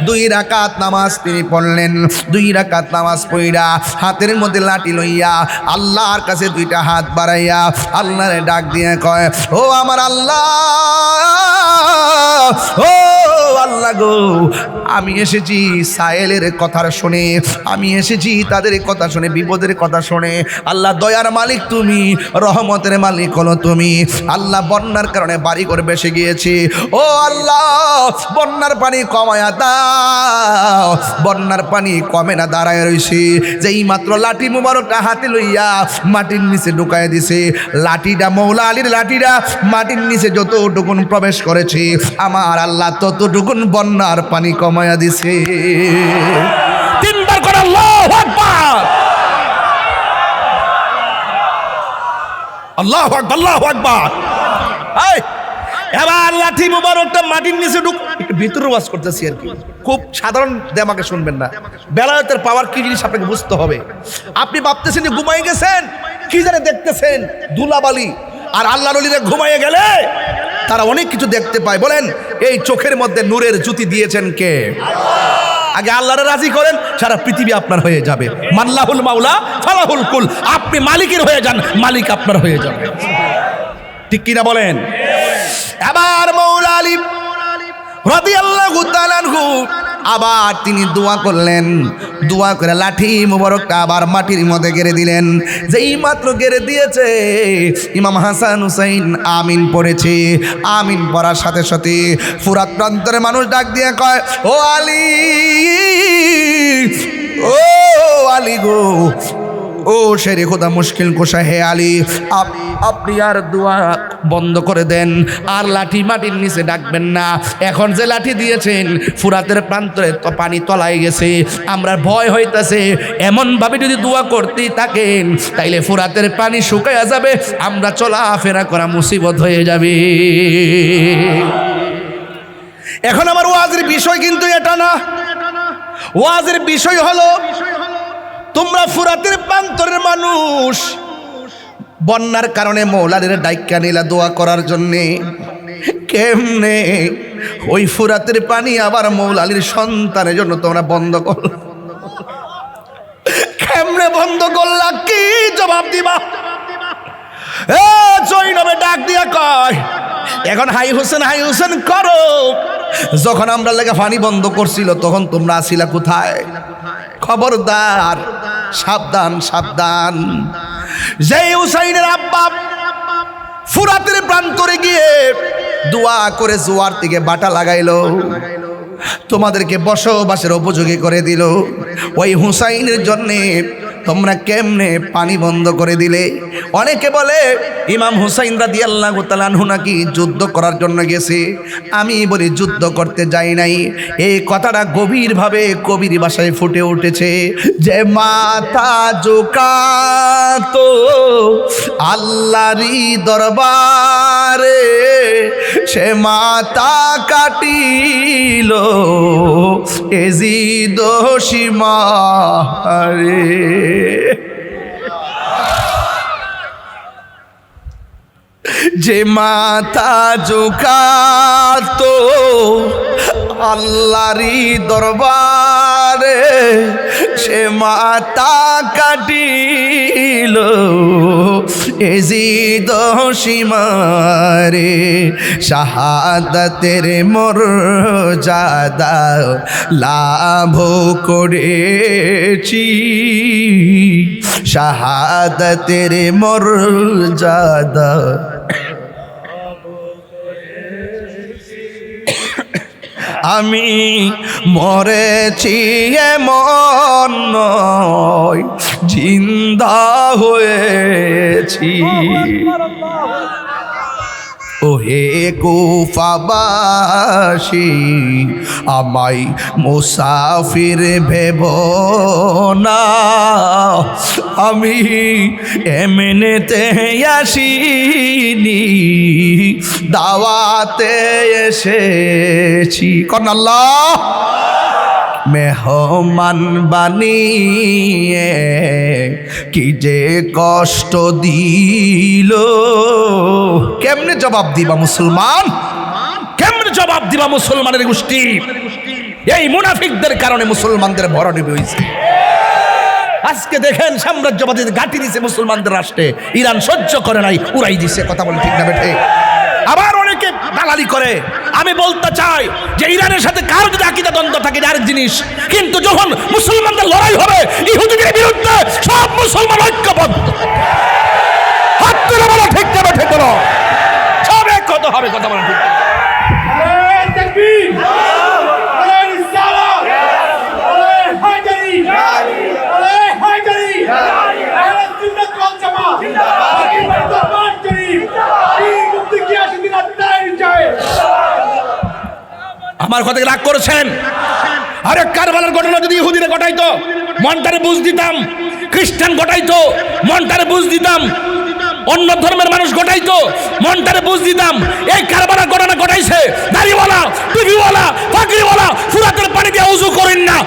2 রাকাত নামাজ তিনি পড়লেন। 2 রাকাত নামাজ পড়া হাতের মধ্যে লাঠি লইয়া আল্লাহর কাছে 2টা হাত বাড়াইয়া আল্লাহরে ডাক দিয়ে কয়, ও আমার আল্লাহ, ও আল্লাহ গো, আমি এসেছি সায়েলের কথা শুনে, আমি এসেছি তাদের কথা শুনে, বিপদের কথা শুনে। আল্লাহ দয়ার মালিক তুমি, রহমতের মালিক হলো তুমি। আল্লাহ বন্যার কারণে বাড়িঘর ভেসে গিয়েছে, ও আল্লাহ বন্যার পানি কমায়া দাও। বন্যার পানি কমে না, দাঁড়ায় রইছি। যেই মাত্র লাঠি মুবারকটা হাতে লইয়া মাটির নিচে ঢুকায় দিছে, লাঠিটা মৌলা আলীর লাঠিটা মাটির নিচে যতটুকুন প্রবেশ করেছে আমার আল্লাহ ততটুকুন বন্যার পানি কমায়া দিছে। 3 বার করে আল্লাহু আকবার, আল্লাহু আকবার, আল্লাহু আকবার। এবার লাঠি মুবারকটা মাটির নিচে ভিতরে ওয়াজ করতেছি আর কি, খুব সাধারণ দেমাকে শুনবেন না। বেলায়েতের পাওয়ার কি জিনিস আপনাকে বুঝতে হবে। আপনি ভাবতেছেন যে ঘুমাই গেছেন, কি জানে দেখতেছেন ধুলাবালি। আর আল্লাহর ওলিরা ঘুমাইয়ে গেলে তারা অনেক কিছু দেখতে পায়। বলেন এই চোখের মধ্যে নূরের জ্যোতি দিয়েছেন কে? আগে আল্লাহরে রাজি করেন, সারা পৃথিবী আপনার হয়ে যাবে। মাল্লাহুল মাওলা ফালাহুল কুল। আপনি মালিকের হয়ে যান, মালিক আপনার হয়ে যাবে। ঠিক কিনা বলেন? আবার মৌলা আলী রাদিয়াল্লাহু তাআলা আনহু আবার তিনি দোয়া করলেন। দোয়া করে লাঠি মুবারকটা আবার মাটির মধ্যে গেড়ে দিলেন। যেই মাত্র গেড়ে দিয়েছে ইমাম হাসান হুসাইন আমিন পড়েছে। আমিন পড়ার সাথে সাথে ফুরাত প্রান্তরে মানুষ ডাক দিয়ে কয়, ও আলী, ও আলী গো, ও শেরে খোদা মুশকিল কোশা, হে আলী আপনি আর দোয়া বন্ধ করে দেন, আর লাঠি মাটির নিচে ডাকবেন না। এখন যে লাঠি দিয়েছেন ফুরাতের প্রান্তরে তো পানি তলায় গেছে, আমরা ভয় হইতাছে এমনভাবে যদি দোয়া করতেই থাকেন তাইলে ফুরাতের পানি শুকায়া যাবে, আমরা চলাফেরা করা মুসিবত হয়ে যাবে। এখন আমার ওয়াজের বিষয় কিন্তু এটা না। ওয়াজের বিষয় হলো তোমরা ফুরাতের প্রান্তরের মানুষ, বন্যার কারণে মৌলাদের ডাইক্কা নিলা দোয়া করার জন্যে। কেমনে ওই ফুরাতের পানি আবার মৌলা আলীর সন্তানের জন্য তোমরা বন্ধ করল? কেমনে বন্ধ করলা? কি জবাব দিবা? জৈনবে ডাক দিয়া কয়, এখন হাই হোসেন করো। যখন আমরা লেগে পানি বন্ধ করছিল তখন তোমরা আসিলা কোথায়? খবরদার, সাবধান সাবধান। যেই হুসাইনের আব্বা ফুরাতের প্রান্তরে গিয়ে দোয়া করে জোয়ার থেকে বাটা লাগাইলো, তোমাদেরকে বসবাসের উপযোগী করে দিল, ওই হুসাইনের জন্যে তোমরা কেমনে পানি বন্ধ করে দিলে? অনেকে বলে ইমাম হুসাইন রাদিয়াল্লাহু তাআলা আনহু নাকি যুদ্ধ করার জন্য গেছে। আমি বলি যুদ্ধ করতে যাই নাই। এই কথাটা গভীরভাবে কবির ভাষায় ফুটে উঠেছে যে মাথা ঝুঁকাতো আল্লাহরই দরবারে, সে মাথা কাটিল এজিদ সীমারে। যে মাথা ঝুঁকাতো আল্লাহরই দরবারে, সে মাথা কাটিল এজিদ সীমারে। শাহাদাতের মর্যাদা লাভ করেছি, শাহাদাতের মর্যাদা আমি মরেছি এমন নয়, জিন্দা হয়েছি। ওহে কুফাবাসী আমায় মুসাফির ভেব না, আমি এমনিতে আসিনি, দাওয়াতে এসেছি। কোন আল্লাহ মেহমান বানিয়ে কি যে কষ্ট দিল। কেমনে জবাব দিবা মুসলমান, কেমনে জবাব দিবা মুসলমানের গোষ্ঠী? এই মুনাফিকদের কারণে মুসলমানদের ভরণী হয়েছে। আজকে দেখেন সাম্রাজ্যবাদী ঘাঁটি দিছে মুসলমানদের রাষ্ট্রে, ইরান সহ্য করে নাই, উড়াই দিছে। কথা বলে ঠিক না বেঠে? আবার অনেকে দালালি করে। আমি বলতে চাই যে ইরানের সাথে কার যদি আকীদা দ্বন্দ্ব থাকে আরেক জিনিস, কিন্তু যখন মুসলমানদের লড়াই হবে ইহুদিদের বিরুদ্ধে সব মুসলমান ঐক্যবদ্ধ। হাত তুলে বলো ঠিক না বেঠে? বলো সব এক কত হবে। কথা বলে ঠিক? আমার কথা রাগ করেছেন? আরে কারবালার ঘটনা যদি ইহুদিরা ঘটাইতো মনটারে বুঝ দিতাম, খ্রিস্টান ঘটাইতো মনটারে বুঝ দিতাম, অন্য ধর্মের মানুষ ঘটাইতো মনটারে বুঝ দিতাম। এই কারবালার ঘটনা ঘটাইছে দাড়িওয়ালা, টুপিওয়ালা, পাগড়িওয়ালা, ফুরাতের পানি দিয়ে ওযু করেন না।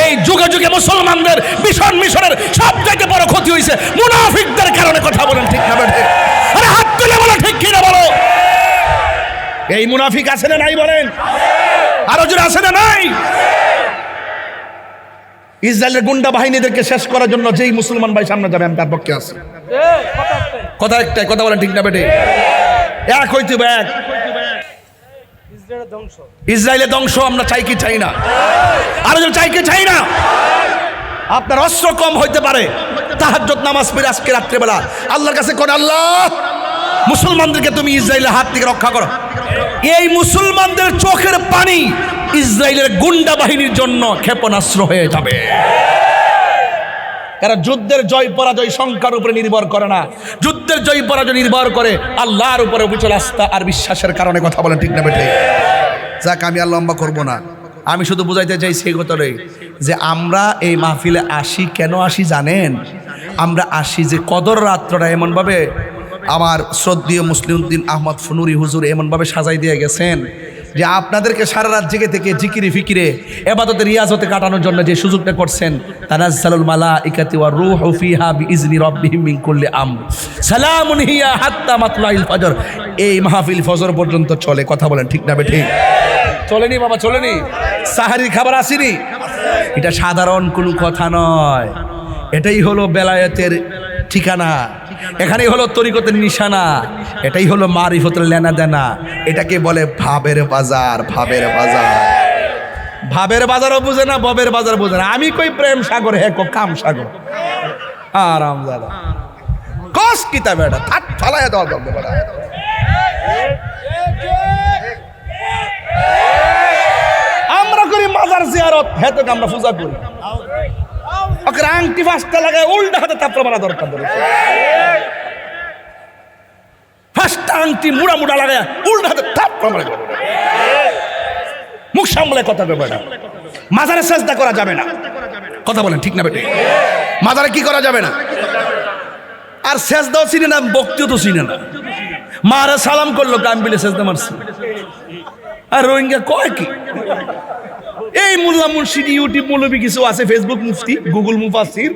এই যুগে যুগে মুসলমানদের মিশন মিশনের সবথেকে বড় ক্ষতি হয়েছে মুনাফিকদের কারণে। কথা বলেন ঠিক না বেঠে? আরে হাত তুলে বলো ঠিক কি না বলো? এই মুনাফিক আছে না নাই বলেন? আরো জোরে আছে না নাই? ইসরায়েলের গুন্ডা বাহিনীদেরকে শেষ করার জন্য যেই মুসলমান ভাই সামনে যাবে আমি তার পক্ষে আছি। কথা একটাই, কথা বলেন ঠিক না বেটে? এক হইতে এক। ইসরায়েলের ধ্বংস আমরা চাই কি চাই না? আরো জোরে চাই কি চাই না? আপনার অস্ত্র কম হইতে পারে, তাহাজ্জুদ নামাজ পড়ে আজকে রাত্রেবেলা আল্লাহর কাছে কোন আল্লাহ মুসলমানদেরকে তুমি ইসরায়েলের হাত থেকে রক্ষা করো। এই মুসলমানদের চোখের পানি ইসরায়েলের গুন্ডা বাহিনীর জন্য ক্ষেপণাস্ত্র হয়ে যাবে। কারণ যুদ্ধের জয় পরাজয় সংখ্যার উপরে নির্ভর করে না, যুদ্ধের জয় পরাজয় নির্ভর করে আল্লাহর উপরে অবিচল আস্থা আর বিশ্বাসের কারণে। কথা বলেন ঠিক না বেঠে? যাক, আমি আর লম্বা করবো না, আমি শুধু বুঝাইতে চাইছি এই কথাটাই যে আমরা এই মাহফিলে আসি। কেন আসি জানেন? আমরা আসি যে কদর রাত্রটা এমনভাবে আমার শ্রদ্ধেয় মুসলিউদ্দিন আহমদ ফুনুরি হুজুর এমনভাবে সাজাই দিয়ে গেছেন যে আপনাদেরকে সারা রাত জেগে থেকে জিকিরে ফিকিরে ইবাদতের রিয়াজতে কাটানোর জন্য যে সুযোগটা করছেন, তানাজ্জালুল মালাইকাতু ওয়ার রূহু ফিহা বিইজনি রাব্বিহিম মিন কুল্লি আমর সালামুন হিয়া হাত্তা মাতলাইল ফজর। এই মাহফিল ফজর পর্যন্ত চলে। কথা বলেন ঠিক না বেঠিক? চলেনি বাবা, চলেনি? সাহারির খাবার আসেনি? এটা সাধারণ কোনো কথা নয়, এটাই হলো বেলায়েতের ঠিকানা, এখানেই হলো তরিকতের নিশানা, এটাই হলো মারিফতের লেনা দেনা। এটাকে বলে ভাবের বাজার। ভাবের বাজার, ভাবের বাজারও বুঝে না, ববের বাজার বুঝে না। আমি কই প্রেম সাগর, হে কো কাম সাগর। আরাম দাদা কস কিতা বেটা থাট ফালায় দাও দাও বেটা। আমরা করি মাজার জিয়ারত, হ্যাঁ তো আমরা পূজা করি। ওকে আংটি ফাঁসতে লাগায় উল্টা হাতে তাপড়া মারা দরকার। ফাঁসটা আংটি মুড়া মুড়া লাগায় উল্টা হাতে তাপড়া মারা। মুখ সামলে কথা বলবে না। মাজারে সেজদা করা যাবে না। কথা বলেন ঠিক না বেটে? মাজারে কি করা যাবে না? আর সেজদাও চিনে না, বক্তিও তো চিনে না। মারে সালাম করলো কান বিলে সেজদা মারছে। আর রোহিঙ্গা কয় কি? এই মোল্লা মুর্শিদ ইউটিউব মৌলবী কিছু আছে, ফেসবুক মুফতি, গুগল মুফাসির,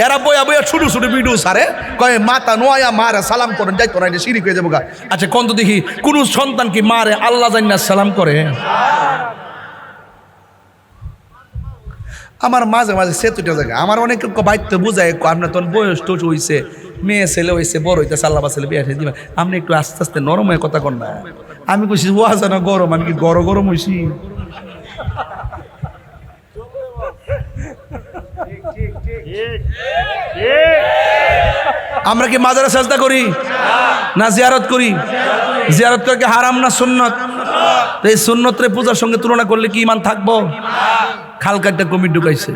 এরা বয়া বয়া ছোট ছোট ভিডিও সারে কয় মাতা নোয়া মারে সালাম করেন, যাই তোরা এটা শিরিক হয়ে যাবো গা। আচ্ছা কোন তো দেখি কোন সন্তান কি মারে আল্লাহ জান্না সালাম করে? আমার মাঝে মাঝে সেতুটা জায়গা আমার অনেক বাইতে বুঝায়, আপনার তখন বয়স টোচ হয়েছে, মেয়ে ছেলে হয়েছে, বড় হইতেছে, আল্লাহ ছেলে বিয়ে দিবেন, আপনি একটু আস্তে আস্তে নরম হয়ে কথা কন না। আমি কইছি ও আছে না গরম, আমি কি গরম হয়েছি? আমরা কি মাজারে সাজদা করি না জিয়ারত করি? জিয়ারত করে কি হারাম না সুন্নত? এই সুন্নতরে পূজার সঙ্গে তুলনা করলে কি ইমান থাকবো? খালকাটা কমিটি ঢুকাইছে,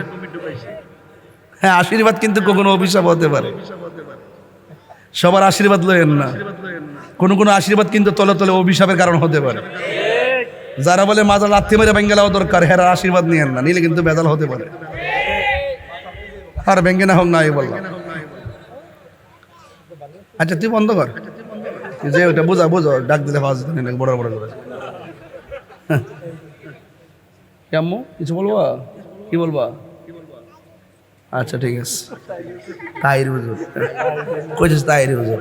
হ্যাঁ, আশীর্বাদ কিন্তু কখনো অভিশাপ হতে পারে। সবার আশীর্বাদ লয়েন না, কোনো আশীর্বাদ কিন্তু তলে তলে অভিশাপের কারণ হতে পারে। যারা বলে মাজার লাথি মেরে বেঙ্গেলাও দরকার, হের আশীর্বাদ নিয়েন না, নিলে কিন্তু বেজাল হতে পারে। আর বেঙ্গে না হোক না, এই বললাম। আচ্ছা তুই বন্ধ কর, যে ওটা বোঝা ডাক দিলে বড় বড় করে। কেমন কিছু বলবা? কি বলবা? আচ্ছা ঠিক আছে, তাইর হুজুর কইছিস, তাইর হুজুর।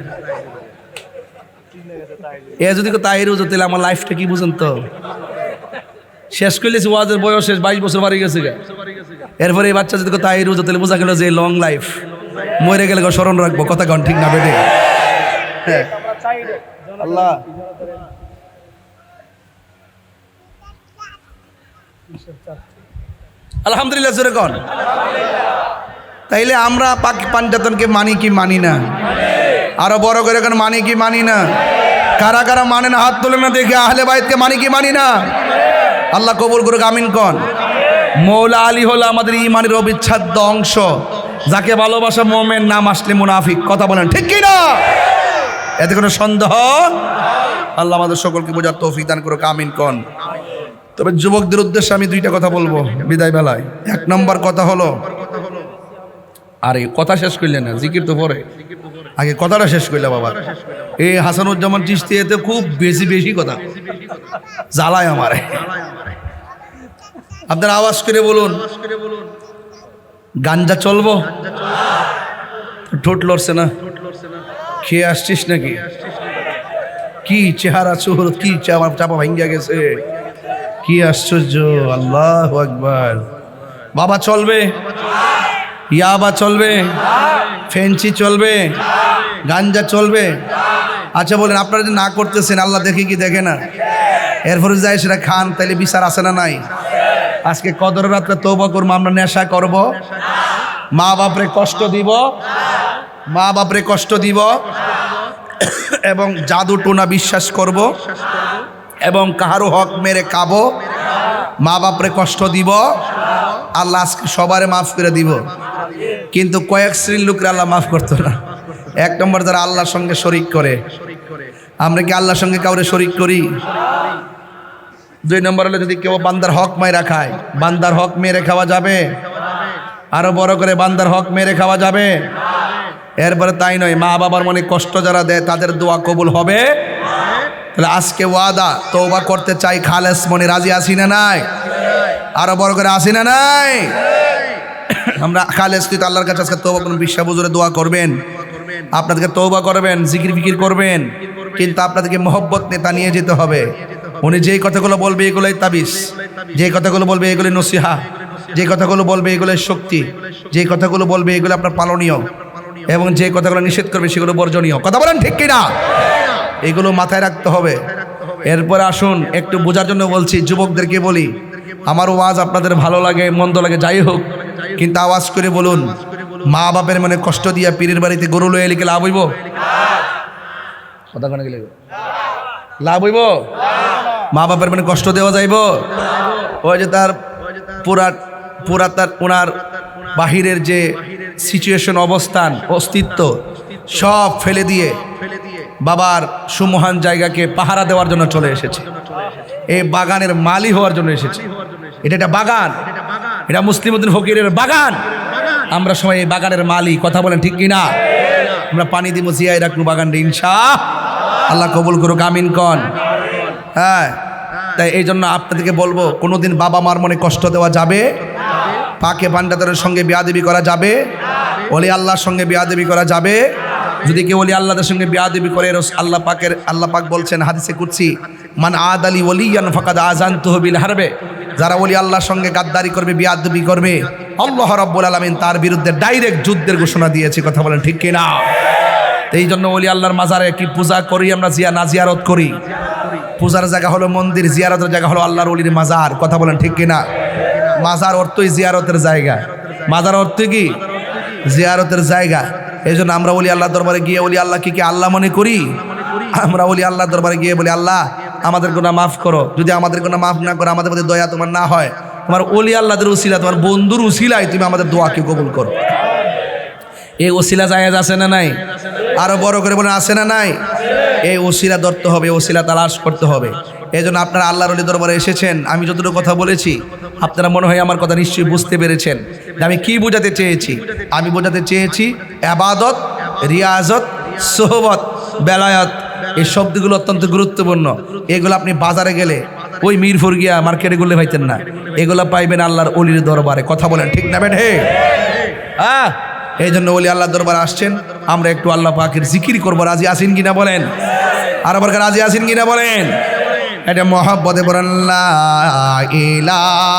এ যদি তাইর হুজুর, তাহলে আমার লাইফটা কি বুঝেন তো? শেষ করলেছি, ওয়াজের বয়স শেষ, 22 বছর বাড়ি গেছে গা। এরপরে এই বাচ্চা যদি তাইর হুজুর, তাহলে বোঝা গেল যে লং লাইফ, মরে গেলে স্মরণ রাখবো। কথা কন ঠিক না বেটে? হ্যাঁ আল্লাহ আলহামদুলিল্লাহ জোরে কন। তাইলে আমরা পাঞ্জাতনকে মানি কি মানি না? আরো বড় করে এখন মানি কি মানি না? কারা কারা মানে না হাত তুলে না দেখে। আহলে বাইতকে মানি কি মানি না? আল্লাহ কবুল করুক, আমিন কন। মৌলা আলী হলো আমাদের ইমানের অবিচ্ছেদ্য অংশ, যাকে ভালোবাসা মোমেন, নাম আসলে মুনাফিক। কথা বলেন ঠিক কি না? এতে কোনো সন্দেহ? আল্লাহ আমাদের সকলকে বোঝার তৌফিক দান করুক, আমিন কন। তবে যুবকদের উদ্দেশ্যে আমি দুইটা কথা বলবো বিদায় বেলায়। এক নম্বর কথা হলো, আরে কথা শেষ করলেন না, জিকির তো পরে, আগে কথাটা শেষ করলে বাবা। এই হাসানুজ্জামান চিশতি এতে খুব বেশি কথা জ্বালায় আমারে। আপনারা আওয়াজ করে বলুন, গাঞ্জা চলবো? ঠোঁট লড়ছে না? খেয়ে আসছিস নাকি? কি চেহারা চোর, কি চাপা ভাঙ্গিয়া গেছে, কি আশ্চর্য। আল্লাহু আকবার। বাবা চলবে? ইয়াবা চলবে? ফেন্সি চলবে? গাঞ্জা চলবে? আচ্ছা বলেন, আপনারা যে না করতেছেন, আল্লাহ দেখে কি দেখে না? এরপরে যায় সেটা খান, তাইলে বিচার আছে না নাই? আজকে কদর রাত্রে তওবা করবো, আমরা নেশা করব, মা বাপরে কষ্ট দিব, এবং জাদু টোনা বিশ্বাস করব, এবং কাহারও হক মেরে খাবো, মা বাপরে কষ্ট দিব। আল্লাহ আজকে সবারে মাফ করে দিব, কিন্তু কয়েক শ্রেণীর লোকরা আল্লাহ মাফ করতো না। এক নম্বর, যারা আল্লাহর সঙ্গে শরিক করে। আমরা কি আল্লাহর সঙ্গে কাউরে শরিক করি? দুই নম্বর হলে, যদি কেউ বান্দার হক মেরে খায়, বান্দার হক মেরে খাওয়া যাবে? আরো বড় করে, বান্দার হক মেরে খাওয়া যাবে? এরপরে তাই নয়, মা বাবার মনে কষ্ট যারা দেয়, তাদের দোয়া কবুল হবে। তাহলে আজকে ওয়াদা, তওবা করতে চাই, খালেস মনে রাজি আছি না নাই? আরো বড় করে আছি না নাই? আমরা খালেস তুই আল্লাহর কাছে আজকে তওবা করুন, বিশ্বাস বুঝরে দোয়া করবেন, আপনাদেরকে তওবা করবেন, জিকির ফিকির করবেন, কিন্তু আপনাদেরকে মহব্বত নেতা নিয়ে যেতে হবে। উনি যেই কথাগুলো বলবে এগুলোই তাবিজ, যেই কথাগুলো বলবে এগুলোই নসিহা, যে কথাগুলো বলবে এগুলোই শক্তি, যে কথাগুলো বলবে এগুলো আপনার পালনীয়, এবং যে কথাগুলো নিষেধ করবে সেগুলো বর্জনীয়। কথা বলেন ঠিক কিনা? এগুলো মাথায় রাখতে হবে। এরপরে আসুন, একটু বোঝার জন্য বলছি, যুবকদেরকে বলি, আমার ওয়াজ আপনাদের ভালো লাগে মন্দ লাগে যাই হোক, কিন্তু আওয়াজ করে বলুন, মা বাপের মনে কষ্ট দিয়া পীরের বাড়িতে গরু লয়ে লিখে লাভ হইব? কথা কেন গেলে লাভ হইব? মা বাপের মানে কষ্ট দেওয়া যাইব? ওই যে তার পুরা তার ওনার বাহিরের যে সিচুয়েশন, অবস্থান, অস্তিত্ব সব ফেলে দিয়ে বাবার সুমহান জায়গাকে পাহারা দেওয়ার জন্য চলে এসেছে, এই বাগানের মালি হওয়ার জন্য এসেছে। এটা একটা বাগান, এটা মুসলিম উদ্দিন ফকিরের বাগান। আমরা সবাই এই বাগানের মালি। কথা বলেন ঠিক কিনা? আমরা পানি দিব, জিয়াই রাখবো বাগানটা, ইনশাআল্লাহ কবুল করুক, আমিন কন। হ্যাঁ, তাই এই জন্য আপনাদেরকে বলবো, কোনোদিন বাবা মার মনে কষ্ট দেওয়া যাবে? পাকে পান্ডাতের সঙ্গে বিয়াদবি করা যাবে? ওলি আল্লাহর সঙ্গে বিয়াদবি করা যাবে? যদি কেউ ওলি আল্লাহদের সঙ্গে বিয়াদবি করে, আল্লাহ পাক বলছেন হাদিসে কুদসি, মান আদালি ওলিয়ান ফাকাদ আযানতুহু বিল হারবে। যারা ওলি আল্লাহর সঙ্গে গাদ্দারি করবে, বিয়াদবি করবে, আল্লাহ রাব্বুল আলামিন তার বিরুদ্ধে ডাইরেক্ট যুদ্ধের ঘোষণা দিয়েছে। কথা বলেন ঠিক কিনা? এই জন্য ওলি আল্লাহর মাজারে কি পূজা করি আমরা, না জিয়ারত করি? পূজার জায়গা হলো মন্দির, জিয়ারতের জায়গা হলো আল্লাহর ওলির মাজার। কথা বলেন ঠিক কিনা? মাজার অর্থই জিয়ারতের জায়গা, মাজার অর্থ কি? জিয়ারতের জায়গা। এই জন্য আমরা ওলি আল্লাহ দরবারে গিয়ে ওলি আল্লাহকে কি আল্লাহ মনে করি? আমরা ওলি আল্লাহ দরবারে গিয়ে বলি, আল্লাহ আমাদের গুনাহ মাফ করো। যদি আমাদের গুনাহ মাফ না করো, আমাদের প্রতি দয়া তোমার না হয়, তোমার ওলি আল্লাহদের উসিলা, তোমার বন্ধুর উসিলায় তুমি আমাদের দোয়াকে কবুল করো। এই ওসিলা জায়েজ আছে না নাই? আরো বড় করে বলেন আছে না নাই? এই ওসিলা ধরতে হবে, ওসিলা তালাশ করতে হবে। এই জন্য আপনারা আল্লাহর ওলি দরবারে এসেছেন। আমি যতটুকু কথা বলেছি আপনারা মনে হয় আমার কথা নিশ্চয়ই বুঝতে পেরেছেন যে আমি কি বোঝাতে চেয়েছি। আমি বোঝাতে চেয়েছি ইবাদত, রিয়াজত, সোহবত, বেলায়াত, এই শব্দগুলো অত্যন্ত গুরুত্বপূর্ণ। এগুলো আপনি বাজারে গেলে ওই মিরপুর গিয়া মার্কেটে গুলো পাইতেন না, এগুলো পাইবেন আল্লাহর ওলির দরবারে। কথা বলেন ঠিক না বেঠে? এই জন্য ওলি আল্লাহর দরবারে আসছেন, আমরা একটু আল্লাহ পাকের জিকির করবো। রাজি আছেন কিনা বলেন? আর আবার রাজি আছেন কিনা বলেন? এটা মহব্বতে বলেন লা ইলাহা